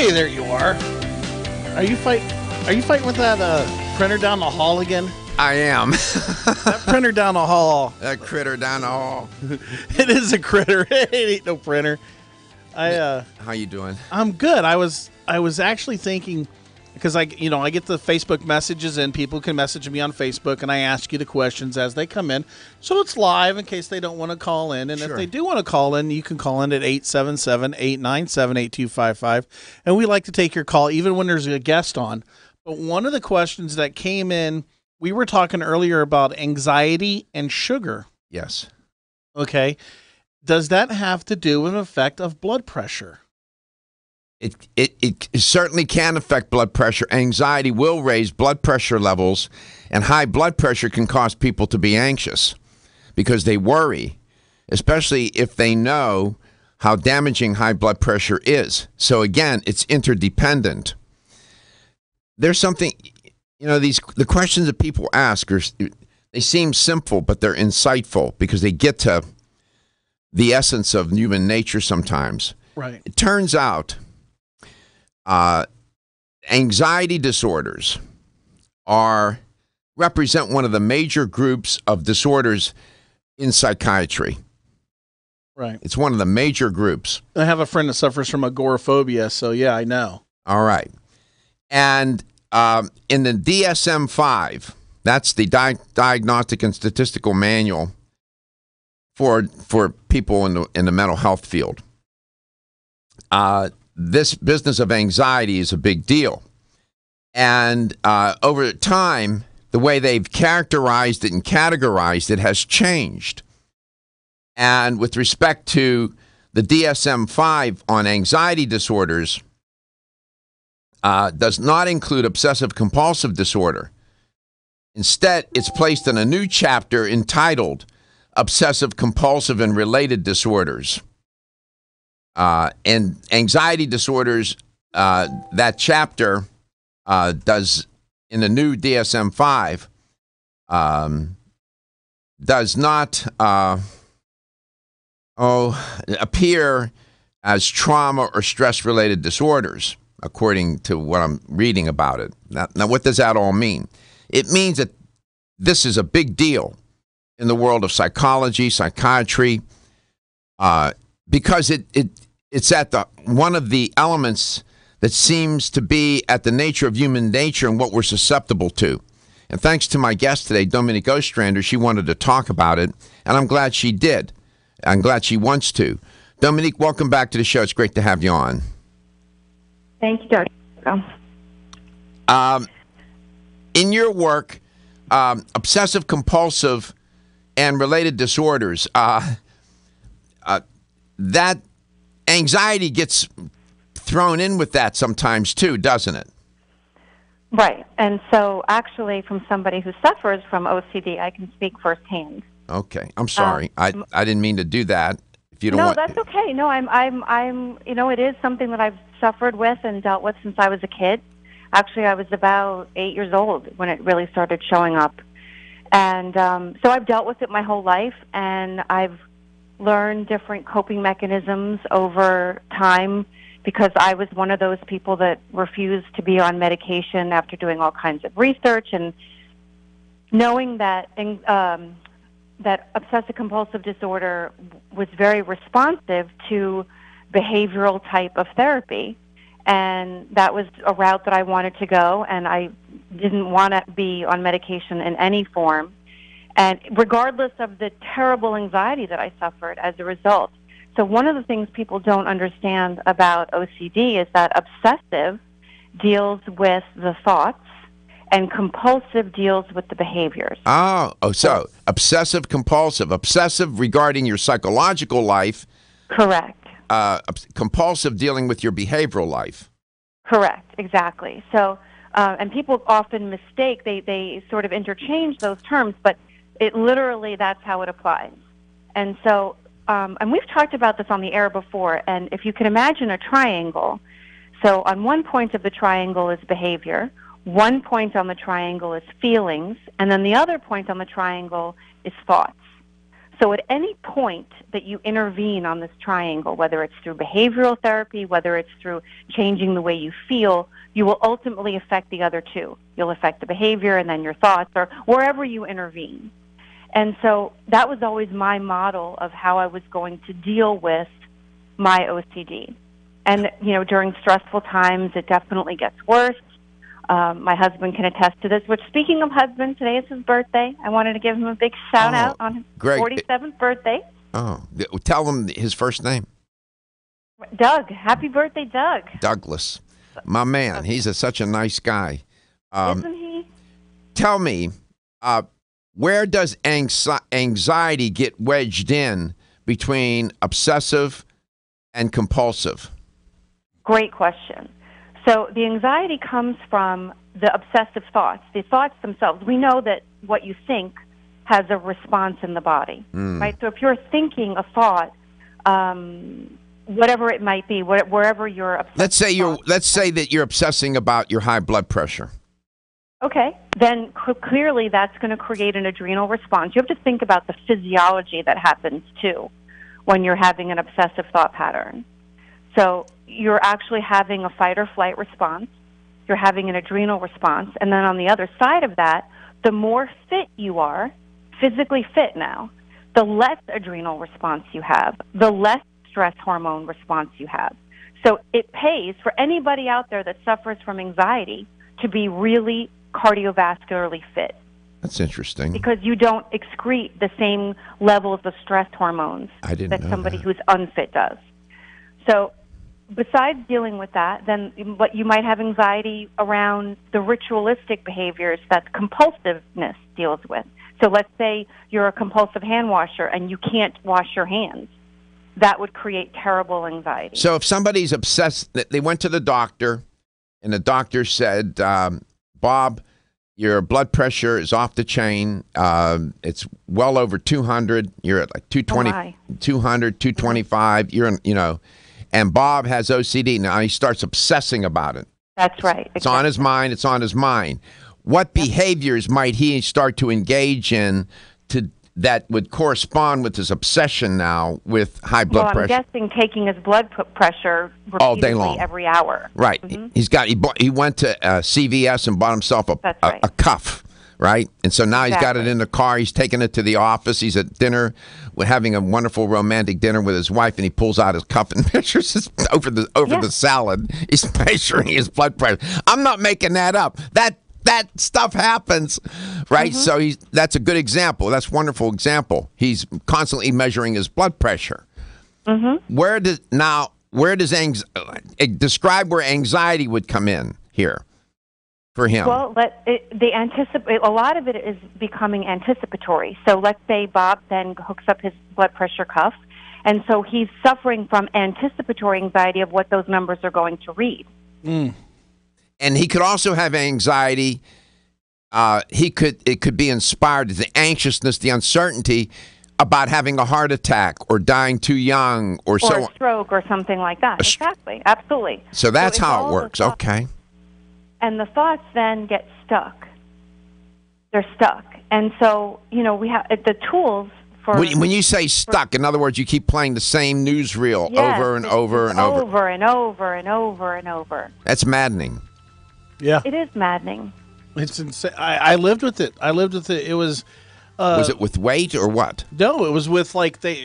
Hey, there you are. Are you fighting with that printer down the hall again? I am. That printer down the hall. That critter down the hall. It is a critter. It ain't no printer. How you doing? I'm good. I was actually thinking, because I get the Facebook messages and people can message me on Facebook, and I ask you the questions as they come in. So it's live in case they don't want to call in. And Sure. if they do want to call in, you can call in at 877-897-8255. And we like to take your call even when there's a guest on. But one of the questions that came in, we were talking earlier about anxiety and sugar. Yes. Okay. Does that have to do with an effect of blood pressure? It certainly can affect blood pressure. Anxiety will raise blood pressure levels, and high blood pressure can cause people to be anxious because they worry, especially if they know how damaging high blood pressure is. So again, it's interdependent. There's something, the questions that people ask they seem simple, but they're insightful because they get to the essence of human nature sometimes. Right. It turns out anxiety disorders represent one of the major groups of disorders in psychiatry. Right. It's one of the major groups. I have a friend that suffers from agoraphobia, so yeah, I know. All right. And in the DSM-5, that's the Diagnostic and Statistical Manual for people in the mental health field. This business of anxiety is a big deal. And over time, the way they've characterized it and categorized it has changed. And with respect to the DSM-5 on anxiety disorders, does not include obsessive-compulsive disorder. Instead, it's placed in a new chapter entitled Obsessive-compulsive and Related Disorders. And anxiety disorders, that chapter does, in the new DSM-5, does not appear as trauma or stress-related disorders, according to what I'm reading about it. Now, what does that all mean? It means that this is a big deal in the world of psychology, psychiatry, because it's at one of the elements that seems to be at the nature of human nature and what we're susceptible to. And thanks to my guest today, Dominique Ostrander, she wanted to talk about it, and I'm glad she did. I'm glad she wants to. Dominique, welcome back to the show. It's great to have you on. Thank you, Dr. In your work, obsessive-compulsive and related disorders, that anxiety gets thrown in with that sometimes too, doesn't it? Right. And so actually from somebody who suffers from OCD, I can speak firsthand. Okay. I'm sorry. I didn't mean to do that. If you don't no, want... that's okay. No, I'm it is something that I've suffered with and dealt with since I was a kid. Actually, I was about 8 years old when it really started showing up. And so I've dealt with it my whole life, and I've learned different coping mechanisms over time because I was one of those people that refused to be on medication after doing all kinds of research and knowing that that obsessive-compulsive disorder was very responsive to behavioral type of therapy. And that was a route that I wanted to go, and I didn't want to be on medication in any form. And regardless of the terrible anxiety that I suffered as a result. So one of the things people don't understand about OCD is that obsessive deals with the thoughts and compulsive deals with the behaviors. So obsessive-compulsive. Obsessive regarding your psychological life. Correct. Compulsive dealing with your behavioral life. Correct, exactly. So, and people often mistake, they sort of interchange those terms, but it literally, that's how it applies. And so, and we've talked about this on the air before, and if you can imagine a triangle, so on one point of the triangle is behavior, one point on the triangle is feelings, and then the other point on the triangle is thoughts. So at any point that you intervene on this triangle, whether it's through behavioral therapy, whether it's through changing the way you feel, you will ultimately affect the other two. You'll affect the behavior and then your thoughts or wherever you intervene. And so that was always my model of how I was going to deal with my OCD. And, during stressful times, it definitely gets worse. My husband can attest to this, which, speaking of husband, today is his birthday. I wanted to give him a big shout-out on his Greg, 47th birthday. Oh, tell him his first name. Doug. Happy birthday, Doug. Douglas. My man. He's such a nice guy. Isn't he? Tell me, where does anxiety get wedged in between obsessive and compulsive? Great question. So the anxiety comes from the obsessive thoughts, the thoughts themselves. We know that what you think has a response in the body, right? So if you're thinking a thought, whatever it might be, wherever you're obsessed. Let's say that you're obsessing about your high blood pressure. Okay, then clearly that's going to create an adrenal response. You have to think about the physiology that happens too when you're having an obsessive thought pattern. So you're actually having a fight or flight response. You're having an adrenal response. And then on the other side of that, the more fit you are, physically fit now, the less adrenal response you have, the less stress hormone response you have. So it pays for anybody out there that suffers from anxiety to be really cardiovascularly fit. That's interesting. Because you don't excrete the same levels of stress hormones that somebody who's unfit does. So besides dealing with that, then you might have anxiety around the ritualistic behaviors that compulsiveness deals with. So let's say you're a compulsive hand washer and you can't wash your hands. That would create terrible anxiety. So if somebody's obsessed, they went to the doctor, and the doctor said, Bob, your blood pressure is off the chain. It's well over 200. You're at like 220, 200, 225. And Bob has OCD. Now he starts obsessing about it. That's right. It's on his mind. It's on his mind. What behaviors might he start to engage in that would correspond with his obsession now with high blood pressure? I'm guessing taking his blood pressure repeatedly all day long, every hour. Right. Mm-hmm. He went to CVS and bought himself a cuff. Right. And so now he's got it in the car. He's taking it to the office. He's at dinner. We're having a wonderful romantic dinner with his wife, and he pulls out his cuff and measures over the salad. He's measuring his blood pressure. I'm not making that up. That stuff happens, right? Mm-hmm. So that's a good example. That's a wonderful example. He's constantly measuring his blood pressure. Mm-hmm. Describe where anxiety would come in here for him? Well, a lot of it is becoming anticipatory. So let's say Bob then hooks up his blood pressure cuff, and so he's suffering from anticipatory anxiety of what those numbers are going to read. Mm. And he could also have anxiety. It could be inspired, the anxiousness, the uncertainty about having a heart attack or dying too young or so on. Or a stroke or something like that. Exactly. Absolutely. So that's how it works. Okay. And the thoughts then get stuck. They're stuck. And so, we have the tools for... When you say stuck, in other words, you keep playing the same newsreel over and over and over. Over and over and over and over. That's maddening. Yeah. It is maddening. It's insane. I lived with it. It was... was it with weight or what? No, it was with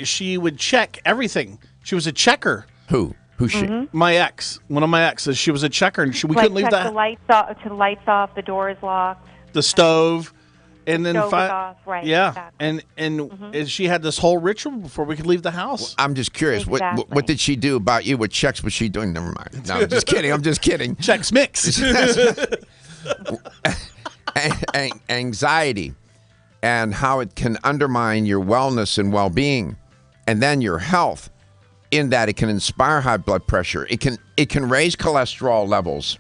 she would check everything. She was a checker. Who's she? Mm-hmm. My ex. One of my exes. She was a checker, and we couldn't leave the lights off, the door is locked. The stove. And then off, right? Yeah, exactly. And she had this whole ritual before we could leave the house. Well, I'm just curious. Exactly. What did she do about you? What checks was she doing? Never mind. No, I'm just kidding. Checks mix. Anxiety and how it can undermine your wellness and well-being, and then your health. In that it can inspire high blood pressure. It can raise cholesterol levels,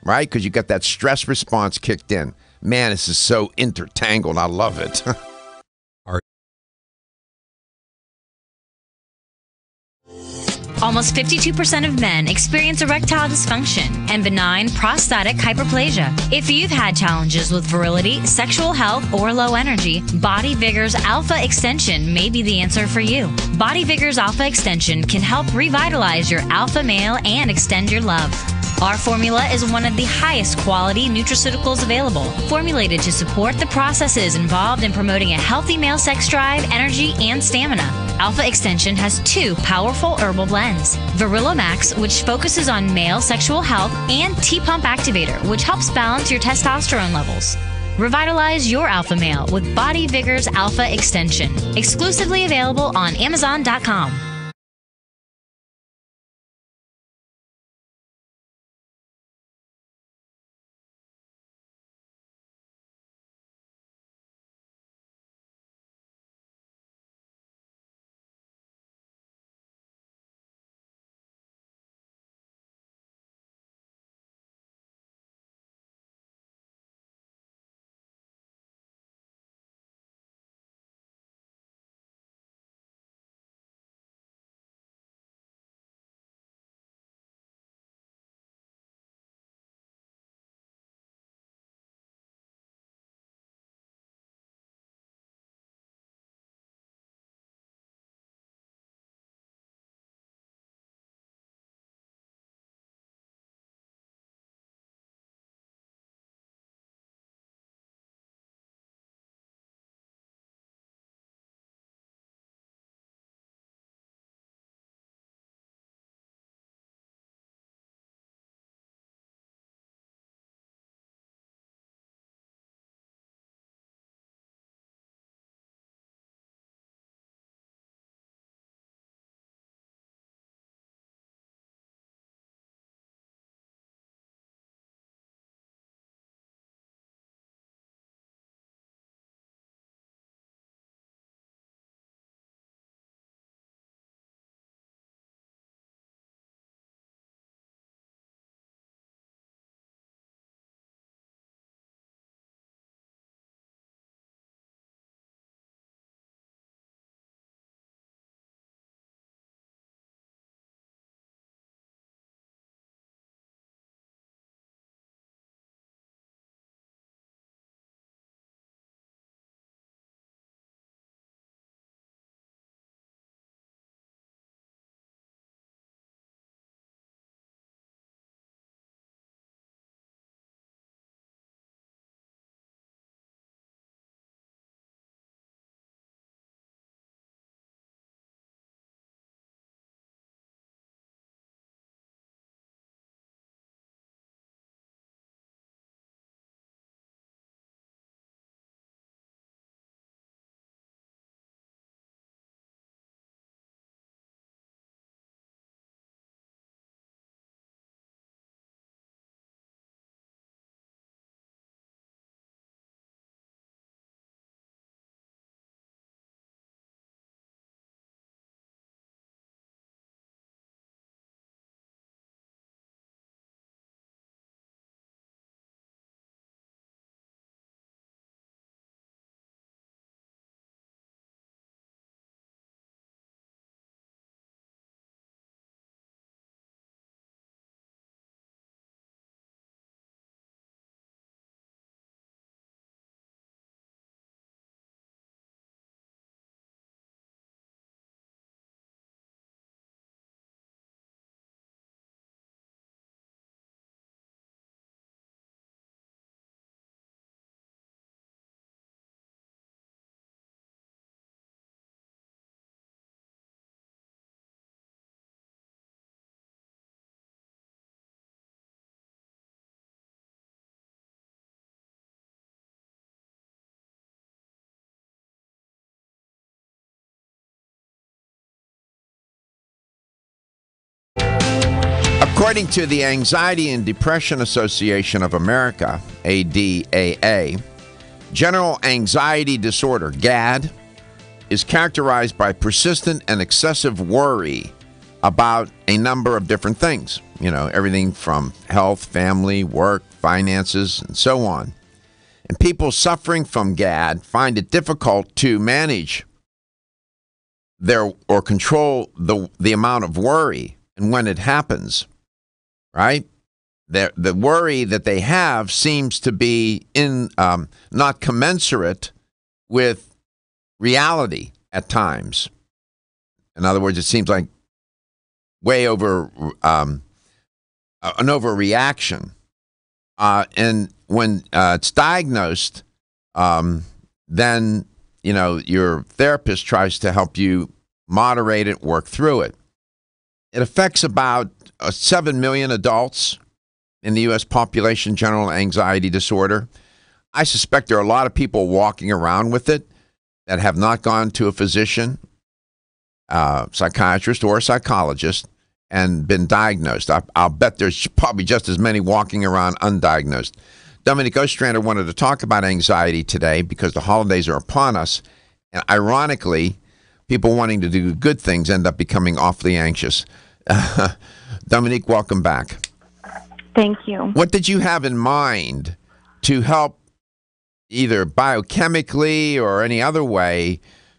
right? Because you got that stress response kicked in. Man, this is so intertangled. I love it. Almost 52% of men experience erectile dysfunction and benign prostatic hyperplasia. If you've had challenges with virility, sexual health, or low energy, Body Vigor's Alpha Extension may be the answer for you. Body Vigor's Alpha Extension can help revitalize your alpha male and extend your love. Our formula is one of the highest quality nutraceuticals available, formulated to support the processes involved in promoting a healthy male sex drive, energy, and stamina. Alpha Extension has 2 powerful herbal blends, Virilomax, which focuses on male sexual health, and T-Pump Activator, which helps balance your testosterone levels. Revitalize your alpha male with Body Vigor's Alpha Extension, exclusively available on Amazon.com. According to the Anxiety and Depression Association of America, ADAA, general anxiety disorder, GAD, is characterized by persistent and excessive worry about a number of different things. You know, everything from health, family, work, finances, and so on. And people suffering from GAD find it difficult to manage or control the amount of worry and when it happens, right? The worry that they have seems to be not commensurate with reality at times. In other words, it seems like way over an overreaction. And when it's diagnosed, then your therapist tries to help you moderate it, work through it. It affects about 7 million adults in the U.S. population, general anxiety disorder. I suspect there are a lot of people walking around with it that have not gone to a physician, psychiatrist, or a psychologist and been diagnosed. I'll bet there's probably just as many walking around undiagnosed. Dominique Ostrander wanted to talk about anxiety today because the holidays are upon us. And ironically, people wanting to do good things end up becoming awfully anxious. Dominique, welcome back. Thank you. What did you have in mind to help either biochemically or any other way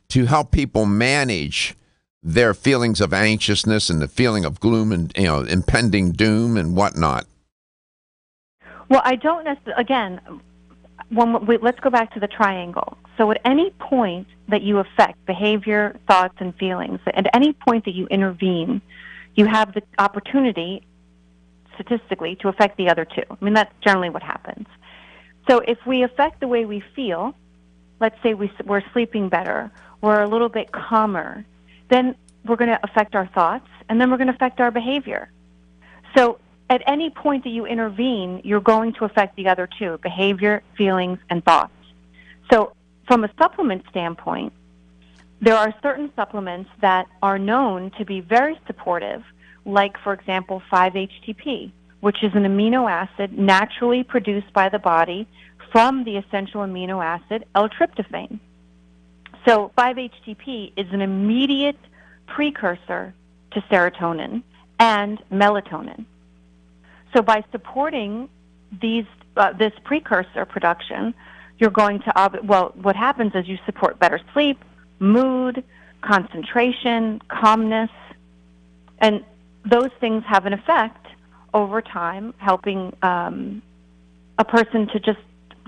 to help people manage their feelings of anxiousness and the feeling of gloom and impending doom and whatnot? Well, I don't necessarily, again, let's go back to the triangle. So at any point that you affect behavior, thoughts, and feelings, at any point that you intervene, you have the opportunity, statistically, to affect the other two. I mean, that's generally what happens. So if we affect the way we feel, let's say we're sleeping better, we're a little bit calmer, then we're going to affect our thoughts, and then we're going to affect our behavior. So at any point that you intervene, you're going to affect the other two, behavior, feelings, and thoughts. So from a supplement standpoint, there are certain supplements that are known to be very supportive, like, for example, 5-HTP, which is an amino acid naturally produced by the body from the essential amino acid L-tryptophan. So 5-HTP is an immediate precursor to serotonin and melatonin. So by supporting this precursor production, you're going to, what happens is you support better sleep, mood, concentration, calmness, and those things have an effect over time, helping a person to just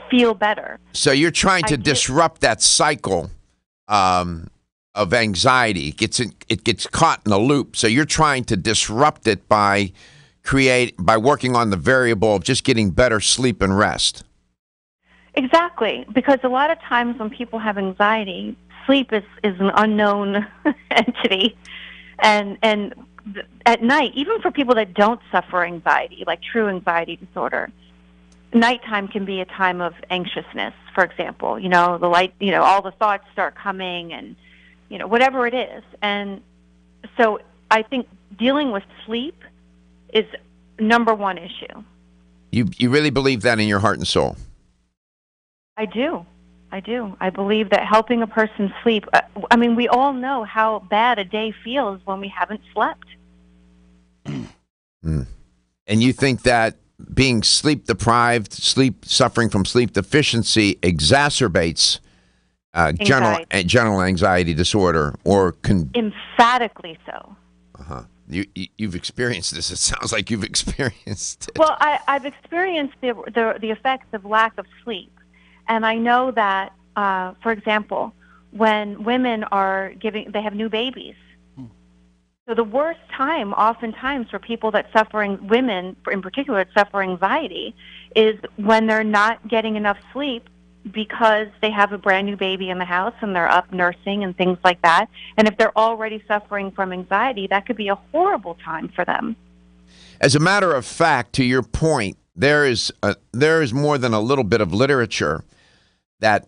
feel better. So you're trying to disrupt that cycle of anxiety. It gets caught in a loop. So you're trying to disrupt it by working on the variable of just getting better sleep and rest. Exactly, because a lot of times when people have anxiety, sleep is an unknown entity, and at night, even for people that don't suffer anxiety, like true anxiety disorder, nighttime can be a time of anxiousness. For example, the light, all the thoughts start coming, and whatever it is, and so I think dealing with sleep is number one issue. You really believe that in your heart and soul? I do. I believe that helping a person sleep, we all know how bad a day feels when we haven't slept. And you think that being sleep deprived, suffering from sleep deficiency exacerbates general anxiety disorder, or emphatically so. Uh-huh. You've experienced this. It sounds like you've experienced it. Well, I've experienced the effects of lack of sleep. And I know that, for example, when women they have new babies. So the worst time, oftentimes, for people women in particular that suffer anxiety, is when they're not getting enough sleep because they have a brand new baby in the house and they're up nursing and things like that. And if they're already suffering from anxiety, that could be a horrible time for them. As a matter of fact, to your point, there is more than a little bit of literature that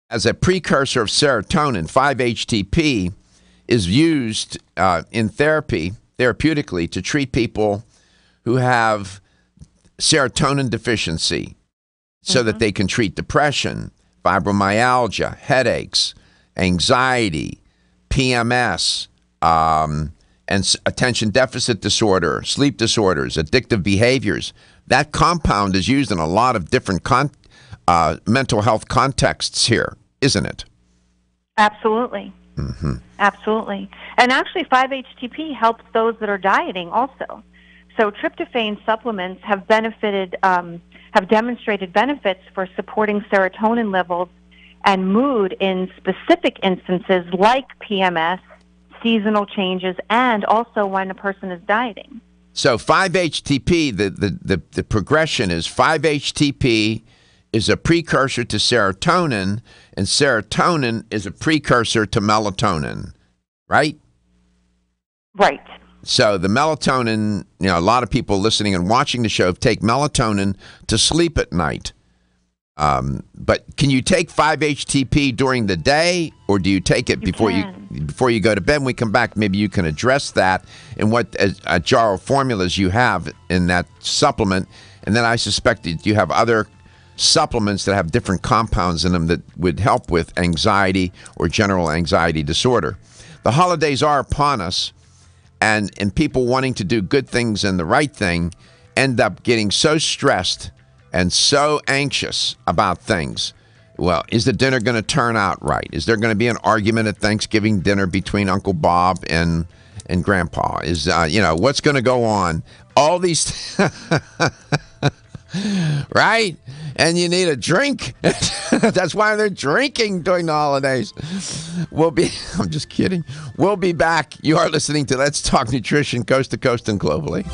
as a precursor of serotonin, 5-HTP is used in therapeutically to treat people who have serotonin deficiency so that they can treat depression, fibromyalgia, headaches, anxiety, PMS, and attention deficit disorder, sleep disorders, addictive behaviors. That compound is used in a lot of different mental health contexts here, isn't it? Absolutely. Absolutely. And actually, 5-HTP helps those that are dieting also. So tryptophan supplements have have demonstrated benefits for supporting serotonin levels and mood in specific instances like PMS, seasonal changes, and also when a person is dieting. So 5-HTP, the progression is 5-HTP is a precursor to serotonin, and serotonin is a precursor to melatonin, right? Right. So the melatonin, a lot of people listening and watching the show take melatonin to sleep at night. But can you take 5-HTP during the day, or do you take it before you go to bed? When we come back, maybe you can address that and what Jarrow formulas you have in that supplement. And then I suspect that you have other supplements that have different compounds in them that would help with anxiety or general anxiety disorder. The holidays are upon us, and people wanting to do good things and the right thing end up getting so stressed and so anxious about things. Well, is the dinner going to turn out right? Is there going to be an argument at Thanksgiving dinner between Uncle Bob and Grandpa? Is what's going to go on? All these, right? And you need a drink. That's why they're drinking during the holidays. I'm just kidding. We'll be back. You are listening to Let's Talk Nutrition, coast to coast and globally.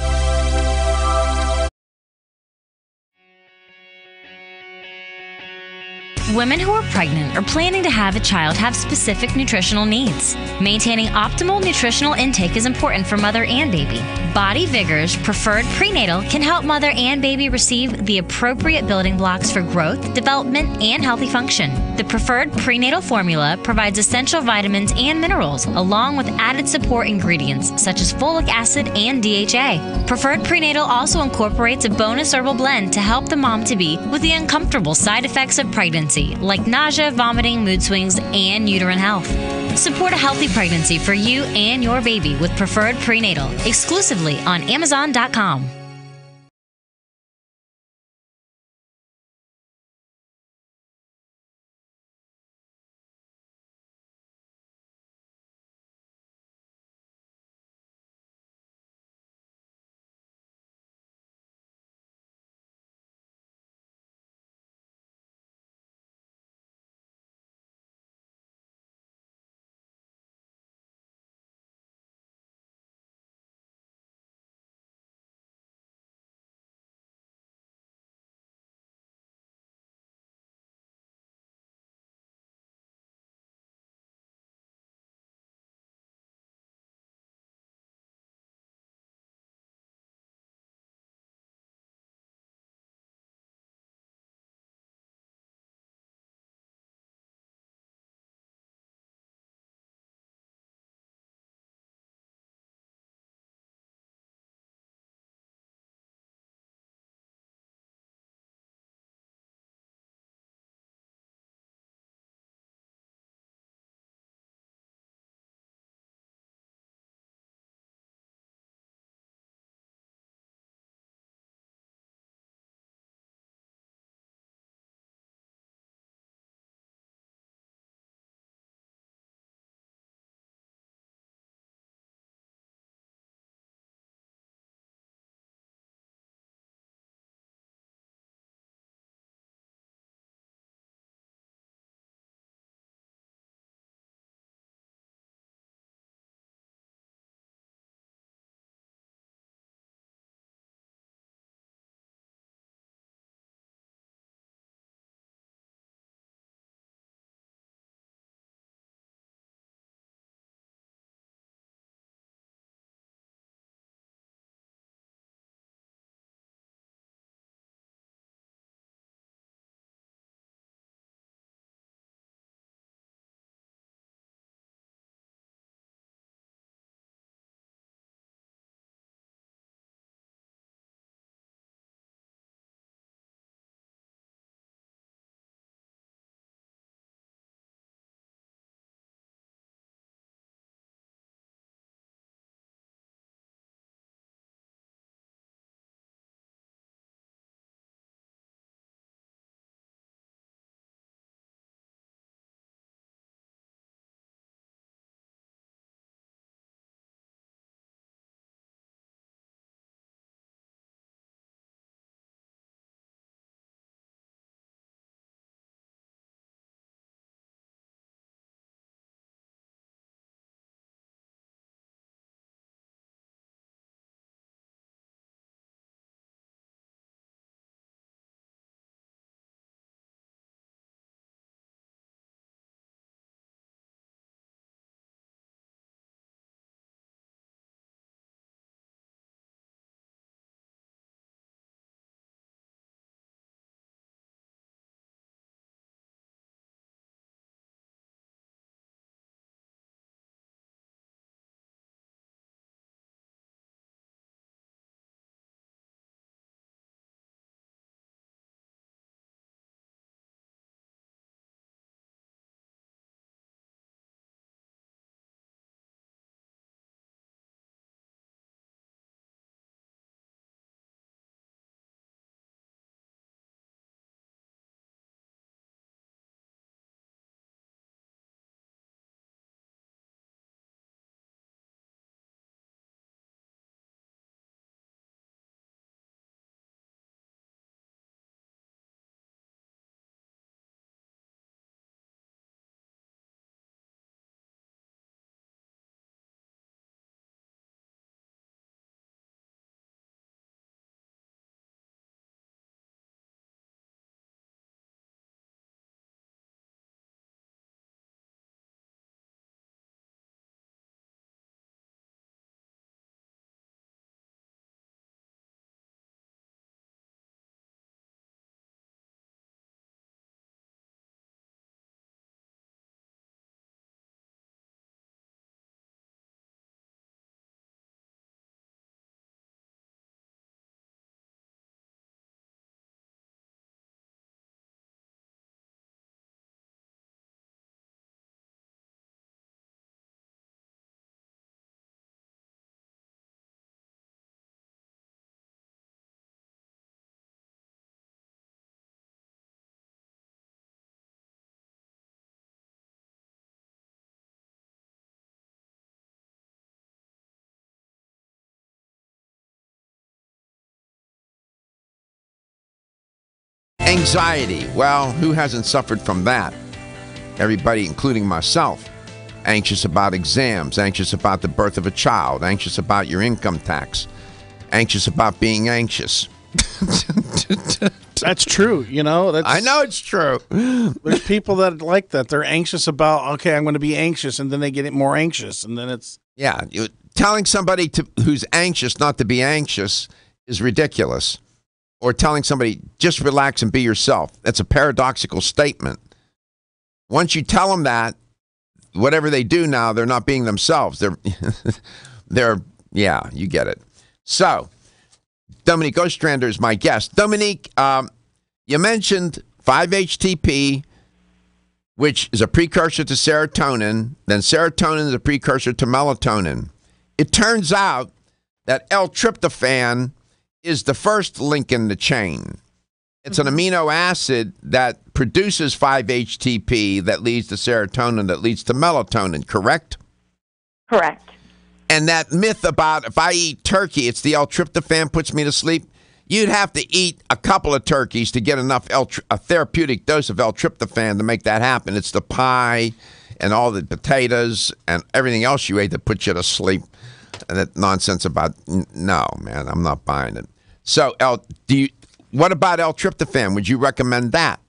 Women who are pregnant or planning to have a child have specific nutritional needs. Maintaining optimal nutritional intake is important for mother and baby. Body Vigor's Preferred Prenatal can help mother and baby receive the appropriate building blocks for growth, development, and healthy function. The Preferred Prenatal formula provides essential vitamins and minerals, along with added support ingredients such as folic acid and DHA. Preferred Prenatal also incorporates a bonus herbal blend to help the mom-to-be with the uncomfortable side effects of pregnancy, like nausea, vomiting, mood swings, and uterine health. Support a healthy pregnancy for you and your baby with Preferred Prenatal, exclusively on Amazon.com. Anxiety. Well, who hasn't suffered from that? Everybody, including myself. Anxious about exams, anxious about the birth of a child, anxious about your income tax, anxious about being anxious. That's true. I know it's true. There's people that like that. They're anxious about, okay, I'm going to be anxious, and then they get more anxious, and then it's... Yeah, telling somebody who's anxious not to be anxious is ridiculous. Or telling somebody, just relax and be yourself. That's a paradoxical statement. Once you tell them that, whatever they do now, they're not being themselves. Yeah, you get it. So, Dominique Ostrander is my guest. Dominique, you mentioned 5-HTP, which is a precursor to serotonin. Then serotonin is a precursor to melatonin. It turns out that L-tryptophan is the first link in the chain. It's an amino acid that produces 5-HTP that leads to serotonin that leads to melatonin, correct? Correct. And that myth about if I eat turkey, it's the L-tryptophan puts me to sleep, you'd have to eat a couple of turkeys to get enough a therapeutic dose of L-tryptophan to make that happen. It's the pie and all the potatoes and everything else you ate that puts you to sleep. And that nonsense about, no, man, I'm not buying it. So, what about L-tryptophan? Would you recommend that?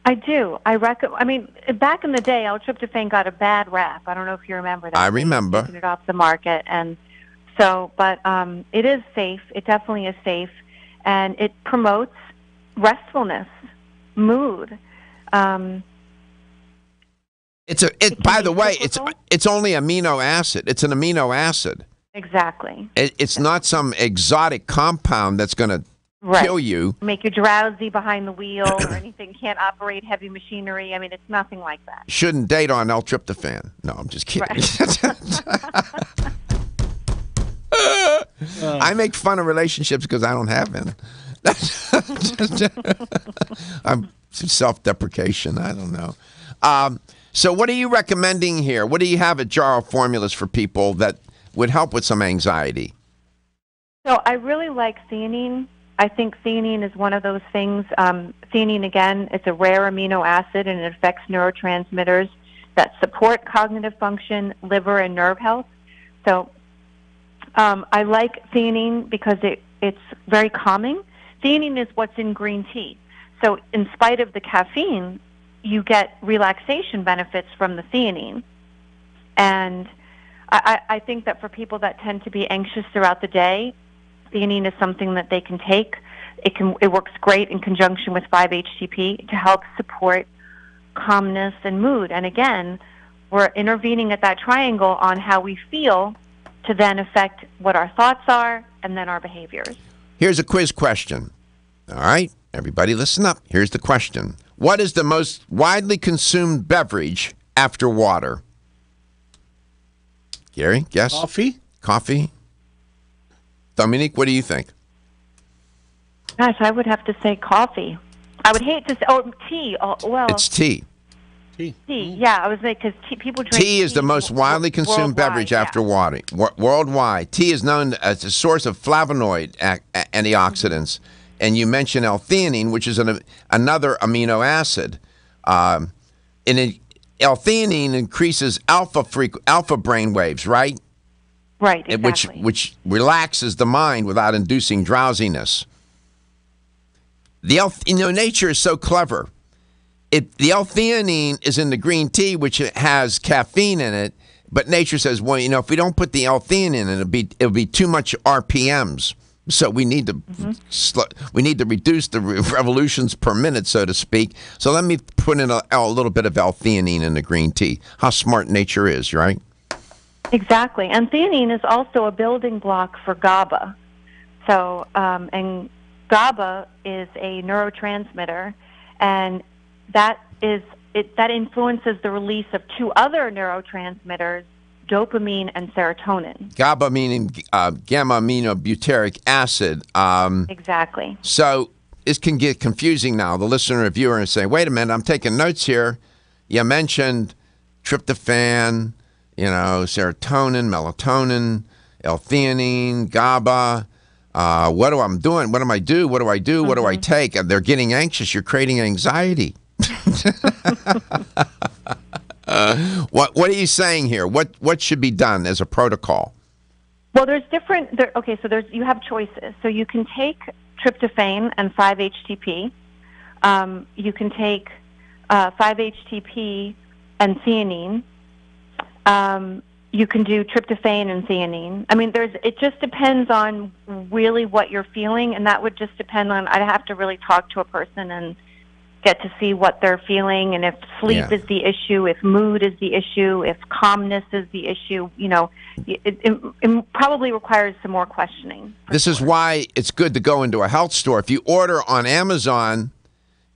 I do. I mean, back in the day, L-tryptophan got a bad rap. I don't know if you remember that. I remember. Taking it off the market. And so, but it is safe. It definitely is safe. And it promotes restfulness, mood. By the way, it's only amino acid. It's an amino acid. Exactly. It's not some exotic compound that's going to kill you. Make you drowsy behind the wheel or anything. Can't operate heavy machinery. I mean, it's nothing like that. Shouldn't date on L-tryptophan. No, I'm just kidding. Right. I make fun of relationships because I don't have any. I'm self-deprecation. I don't know. So what are you recommending here? What do you have at Jarrow Formulas for people that would help with some anxiety? So I really like theanine. I think theanine is one of those things. Theanine, again, it's a rare amino acid, and it affects neurotransmitters that support cognitive function, liver, and nerve health. So I like theanine because it's very calming. Theanine is what's in green tea. So in spite of the caffeine, you get relaxation benefits from the theanine. And I think that for people that tend to be anxious throughout the day, theanine is something that they can take. It works great in conjunction with 5-HTP to help support calmness and mood. And again, we're intervening at that triangle on how we feel to then affect what our thoughts are and then our behaviors. Here's a quiz question. All right, everybody listen up. Here's the question. What is the most widely consumed beverage after water? Gary, guess? Coffee? Dominique, what do you think? Gosh, I would have to say coffee. I would hate to say, tea. Well, it's tea. Tea, yeah. I was like, because people drink tea is the most widely consumed beverage after water. Worldwide. Tea is known as a source of flavonoid antioxidants. And you mentioned L-theanine, which is another amino acid. L-theanine increases alpha brain waves, right? Right, exactly. Which relaxes the mind without inducing drowsiness. Nature is so clever. The L-theanine is in the green tea, which has caffeine in it. But nature says, well, if we don't put the L-theanine in, it'll be too much RPMs. So we need to reduce the revolutions per minute, so to speak. So let me put in a little bit of L-theanine in the green tea. How smart nature is, right? Exactly. And theanine is also a building block for GABA. So, and GABA is a neurotransmitter, and that influences the release of two other neurotransmitters, dopamine and serotonin. GABA meaning gamma-aminobutyric acid. Exactly. So this can get confusing now. The listener or viewer is saying, wait a minute, I'm taking notes here. You mentioned tryptophan, serotonin, melatonin, L-theanine, GABA. What do I'm doing? What am I do? What do I do? What do I take? And they're getting anxious. You're creating anxiety. What are you saying here? What should be done as a protocol? Well, there's different. You have choices. So you can take tryptophan and 5-HTP. You can take 5-HTP and theanine. You can do tryptophan and theanine. I mean, it just depends on really what you're feeling, and that would just depend on. I'd have to really talk to a person and get to see what they're feeling, and if sleep is the issue, if mood is the issue, if calmness is the issue. You know, it probably requires some more questioning. This is why it's good to go into a health store. If you order on Amazon,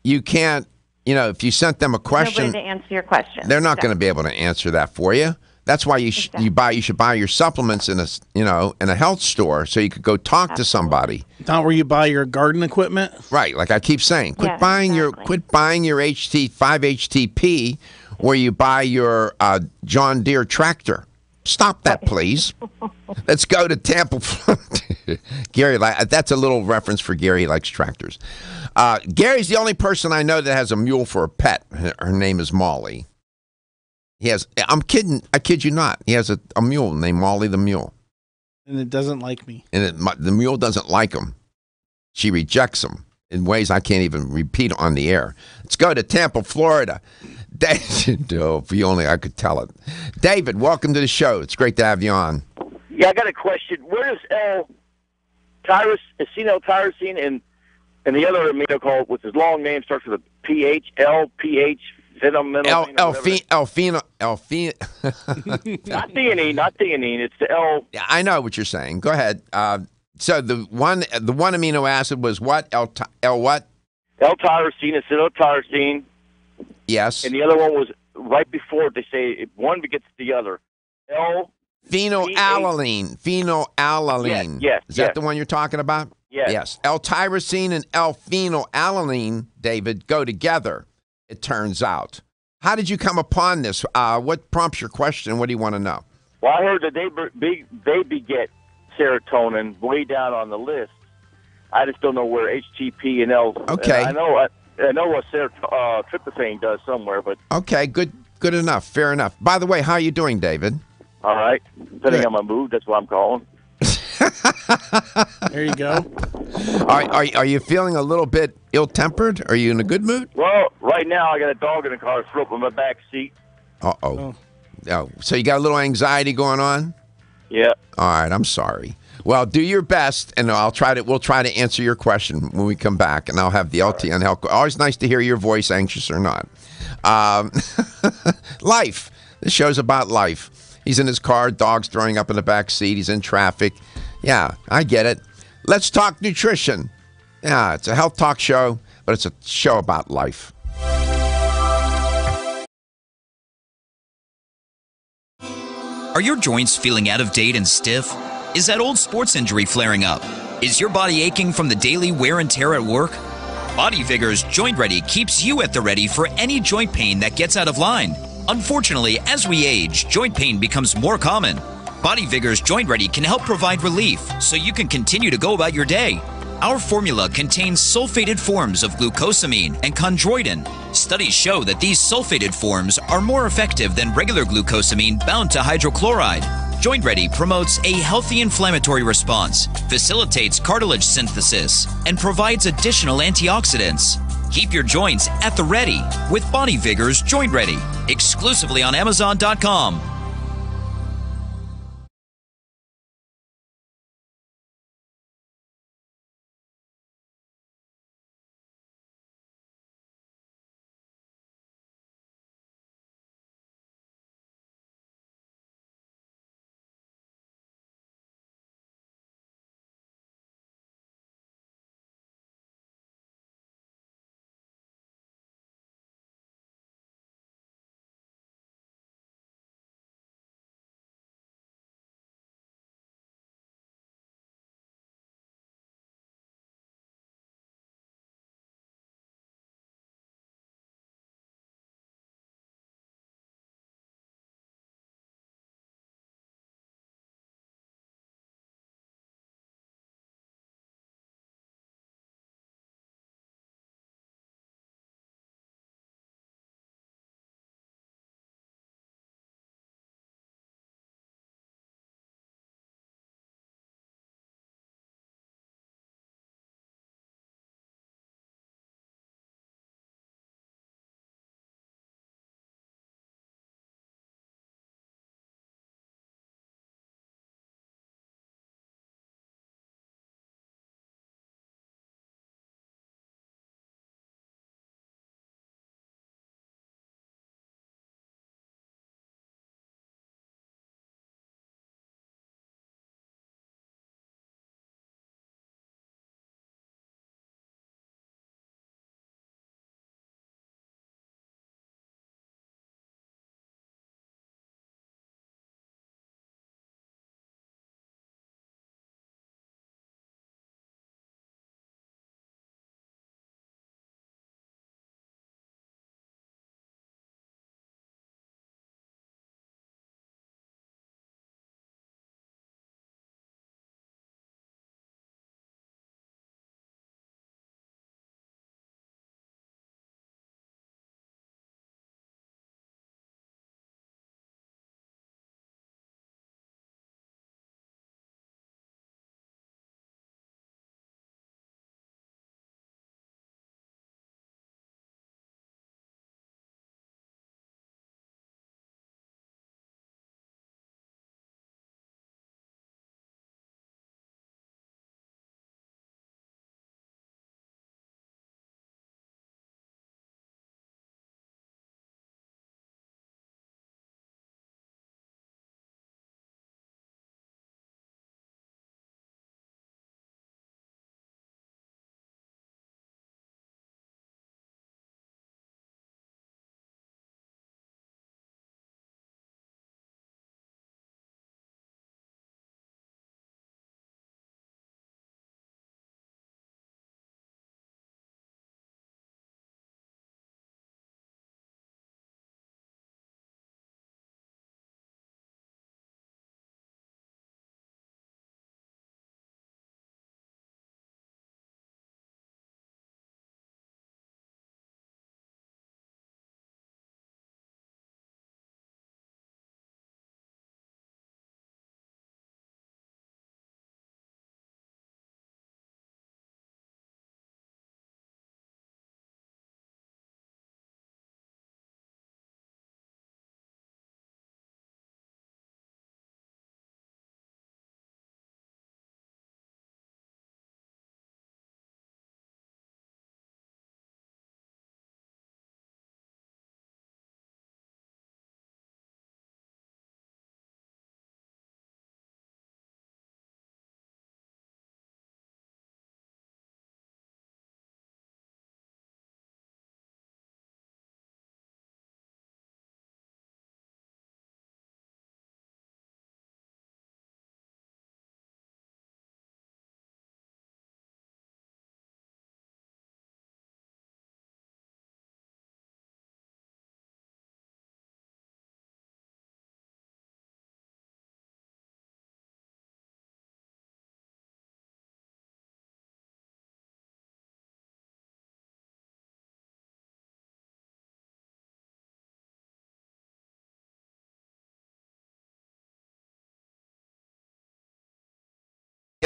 you can't. You know, if you sent them a question, nobody to answer your question. They're not going to be able to answer that for you. That's why you should buy your supplements in a health store so you could go talk to somebody. Not where you buy your garden equipment. Right, like I keep saying, quit buying your 5-HTP where you buy your John Deere tractor. Stop that, please. Let's go to Tampa. Gary, that's a little reference for Gary. He likes tractors. Gary's the only person I know that has a mule for a pet. Her name is Molly. He has. I'm kidding. I kid you not. He has a mule named Molly the mule. And it doesn't like me. And the mule doesn't like him. She rejects him in ways I can't even repeat on the air. Let's go to Tampa, Florida. If you only I could tell it. David, welcome to the show. It's great to have you on. Yeah, I got a question. Where does acetyltyrosine and the other amino called, with his long name, starts with a PH, LPH, phenomenal. Not theanine. It's the L. Yeah, I know what you're saying. Go ahead. So the one amino acid was what? L what? L-tyrosine, acetyltyrosine. Yes. And the other one was right before. They say one begets the other. Phenylalanine. Yes. Is that the one you're talking about? Yes. Yes. L-tyrosine and L-phenylalanine, David, go together, it turns out. How did you come upon this? What prompts your question? What do you want to know? Well, I heard that they beget serotonin way down on the list. I just don't know where HTP and L. Okay. I know what tryptophan does somewhere, but okay, good enough, fair enough. By the way, how are you doing, David? All right, depending on my mood, that's what I'm calling. There you go. Are you feeling a little bit ill-tempered? Are you in a good mood? Well, right now I got a dog in the car throat in my back seat. Oh, so you got a little anxiety going on? Yeah. All right, I'm sorry. Well, do your best, and we'll try to answer your question when we come back, and I'll have the LT on help. Always nice to hear your voice, anxious or not. Life. This show's about life. He's in his car, dog's throwing up in the back seat. He's in traffic. Yeah, I get it. Let's talk nutrition. Yeah, it's a health talk show, but it's a show about life. Are your joints feeling out of date and stiff? Is that old sports injury flaring up? Is your body aching from the daily wear and tear at work? Body Vigor's Joint Ready keeps you at the ready for any joint pain that gets out of line. Unfortunately, as we age, joint pain becomes more common. Body Vigor's Joint Ready can help provide relief so you can continue to go about your day. Our formula contains sulfated forms of glucosamine and chondroitin. Studies show that these sulfated forms are more effective than regular glucosamine bound to hydrochloride. Joint Ready promotes a healthy inflammatory response, facilitates cartilage synthesis, and provides additional antioxidants. Keep your joints at the ready with Body Vigor's Joint Ready, exclusively on Amazon.com.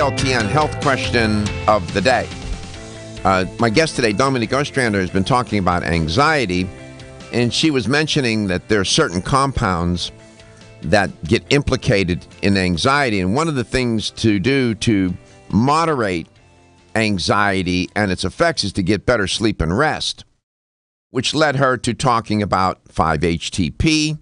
LTN health question of the day. My guest today, Dominique Ostrander, has been talking about anxiety, and she was mentioning that there are certain compounds that get implicated in anxiety. And one of the things to do to moderate anxiety and its effects is to get better sleep and rest, which led her to talking about 5-HTP,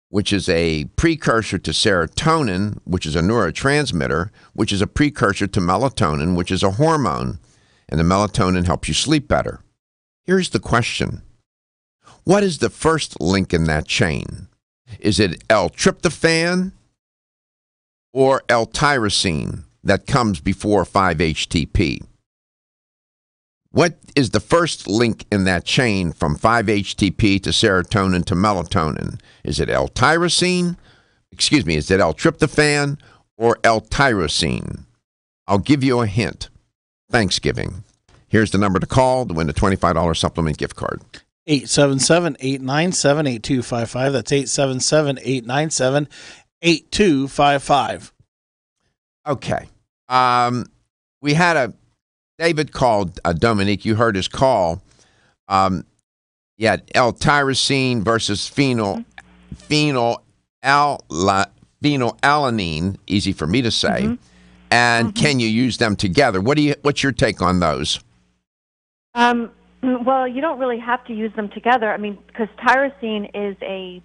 which is a precursor to serotonin, which is a neurotransmitter, which is a precursor to melatonin, which is a hormone. And the melatonin helps you sleep better. Here's the question. What is the first link in that chain? Is it L-tryptophan or L-tyrosine that comes before 5-HTP? What is the first link in that chain from 5-HTP to serotonin to melatonin? Is it L-tyrosine? Is it L-tryptophan or L-tyrosine? I'll give you a hint. Thanksgiving. Here's the number to call to win a $25 supplement gift card. 877-897-8255. That's 877-897-8255. Okay. We had David called Dominique. You heard his call. L-tyrosine versus phenylalanine, easy for me to say. Mm-hmm. And can you use them together? What's your take on those? Well, you don't really have to use them together. I mean, because tyrosine is a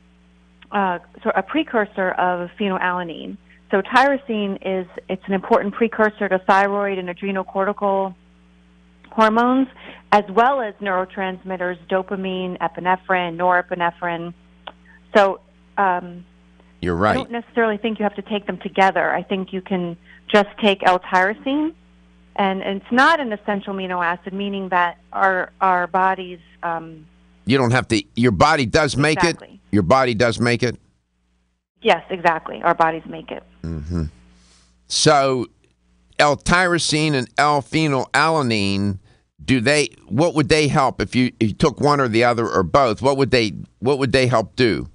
precursor of phenylalanine. So tyrosine it's an important precursor to thyroid and adrenocortical hormones, as well as neurotransmitters, dopamine, epinephrine, norepinephrine. So you're right. I don't necessarily think you have to take them together. I think you can just take L-tyrosine, and it's not an essential amino acid, meaning that our bodies... you don't have to... Your body does make exactly. it? Your body does make it? Yes, exactly. Our bodies make it. Mm-hmm. So L-tyrosine and L-phenylalanine, what would they help if you took one or the other or both? What would they help do?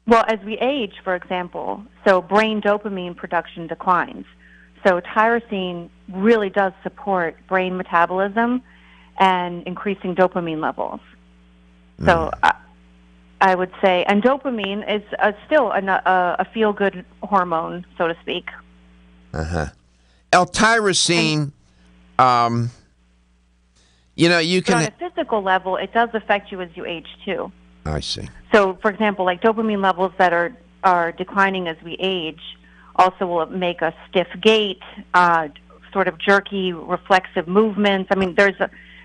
Well, as we age, for example, so brain dopamine production declines. So tyrosine really does support brain metabolism and increasing dopamine levels. So I would say, and dopamine is still a feel-good hormone, so to speak. Uh-huh. L-tyrosine, you can... on a physical level, it does affect you as you age, too. I see. So, for example, like dopamine levels that are declining as we age also will make a stiff gait, sort of jerky, reflexive movements. I mean, there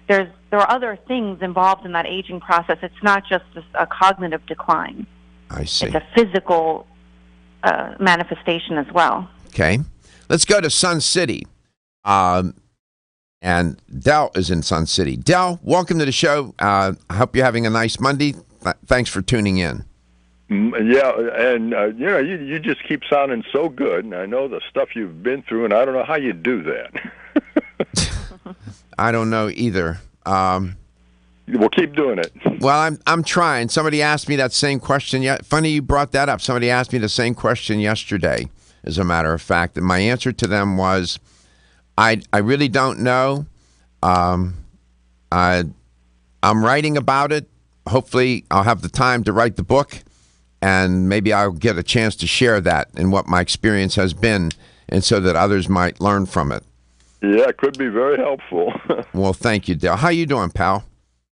are other things involved in that aging process. It's not just a cognitive decline. I see. It's a physical manifestation as well. Okay. Let's go to Sun City. And Dell is in Sun City. Dell, welcome to the show. I hope you're having a nice Monday. Thanks for tuning in. Yeah, and you just keep sounding so good, and I know the stuff you've been through, and I don't know how you do that. I don't know either. We'll keep doing it. Well, I'm trying. Somebody asked me that same question. Yeah, funny you brought that up. Somebody asked me the same question yesterday, as a matter of fact, and my answer to them was, I really don't know. I'm writing about it. Hopefully, I'll have the time to write the book, and maybe I'll get a chance to share that and what my experience has been, and so that others might learn from it. Yeah, it could be very helpful. Well, thank you, Dale. How you doing, pal?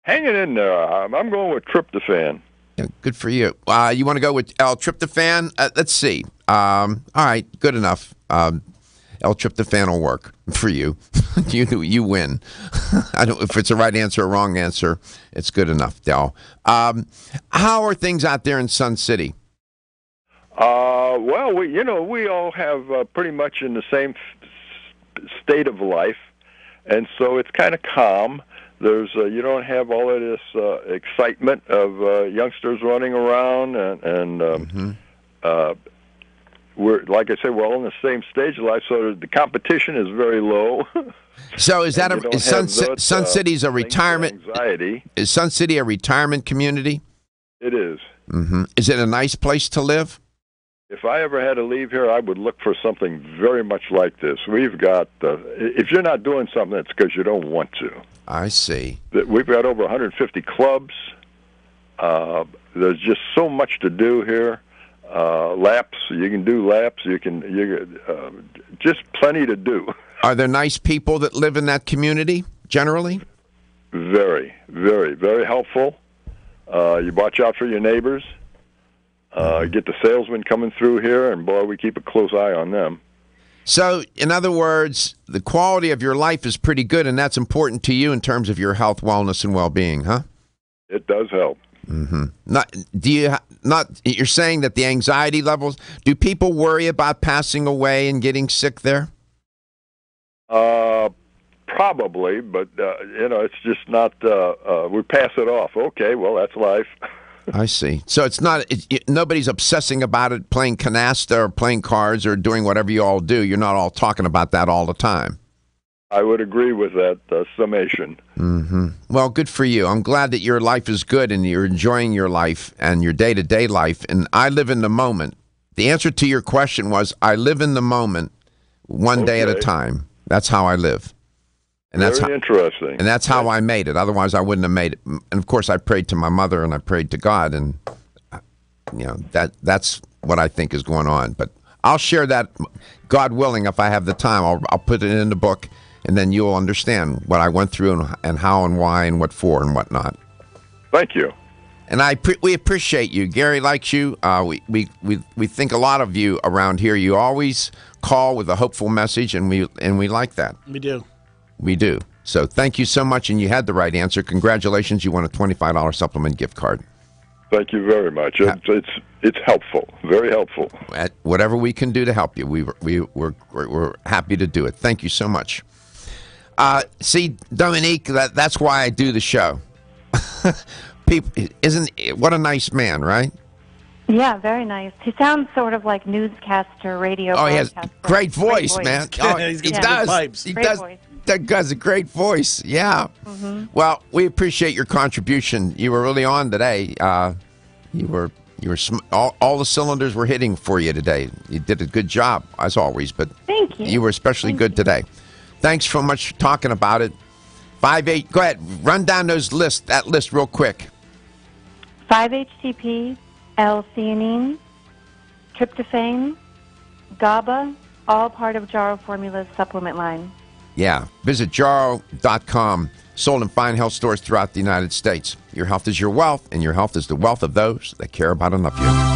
Hanging in there. I'm going with tryptophan. Yeah, good for you. You want to go with L-tryptophan? Let's see. All right, good enough. L-tryptophan will work for you. You win. I don't. If it's a right answer or wrong answer, it's good enough, Del. How are things out there in Sun City? Well, we all have pretty much in the same state of life, and so it's kind of calm. There's you don't have all of this excitement of youngsters running around, and we're, like I said, we're all in the same stage of life, so the competition is very low. So is that Sun City's a retirement? Anxiety. Is Sun City a retirement community? It is. Mm-hmm. Is it a nice place to live? If I ever had to leave here, I would look for something very much like this. We've got, if you're not doing something, it's because you don't want to. I see. We've got over 150 clubs. There's just so much to do here. Laps, you can do laps. Just plenty to do. Are there nice people that live in that community, generally? Very, very, very helpful. You watch out for your neighbors. Get the salesmen coming through here, and boy, we keep a close eye on them. So, in other words, the quality of your life is pretty good, and that's important to you in terms of your health, wellness, and well-being, huh? It does help. You're saying that the anxiety levels, do people worry about passing away and getting sick there? Probably, but, it's just not, we pass it off. Okay, well, that's life. I see. So it's not, nobody's obsessing about it, playing canasta or playing cards or doing whatever you all do. You're not all talking about that all the time. I would agree with that summation. Well, good for you. I'm glad that your life is good and you're enjoying your life and your day-to-day life. And I live in the moment. The answer to your question was, I live in the moment one day at a time. That's how I live. And that's Very interesting. And that's how I made it. Otherwise, I wouldn't have made it. And, of course, I prayed to my mother and I prayed to God. And, that's what I think is going on. But I'll share that, God willing, if I have the time. I'll put it in the book, and then you'll understand what I went through and how and why and what for and what not. Thank you. And we appreciate you. Gary likes you. We think a lot of you around here. You always call with a hopeful message, and we like that. We do. We do. So thank you so much, and you had the right answer. Congratulations. You won a $25 supplement gift card. Thank you very much. It's helpful, very helpful. Whatever we can do to help you, we're happy to do it. Thank you so much. See, Dominique, that's why I do the show. What a nice man, right? Yeah, very nice. He sounds sort of like newscaster, radio. Oh, he has great voice, man. Oh, He's he got does. good pipes. He Great does. voice. That guy's a great voice. Yeah. Well, we appreciate your contribution. You were really on today. You were all the cylinders were hitting for you today. You did a good job as always, but Thank you. You were especially good today. Thanks so much for talking about it. 5-8. Go ahead. Run down that list real quick. 5-HTP, L-theanine, tryptophan, GABA, all part of Jarrow Formula's supplement line. Yeah. Visit Jarrow.com. Sold in fine health stores throughout the United States. Your health is your wealth, and your health is the wealth of those that care about enough of you.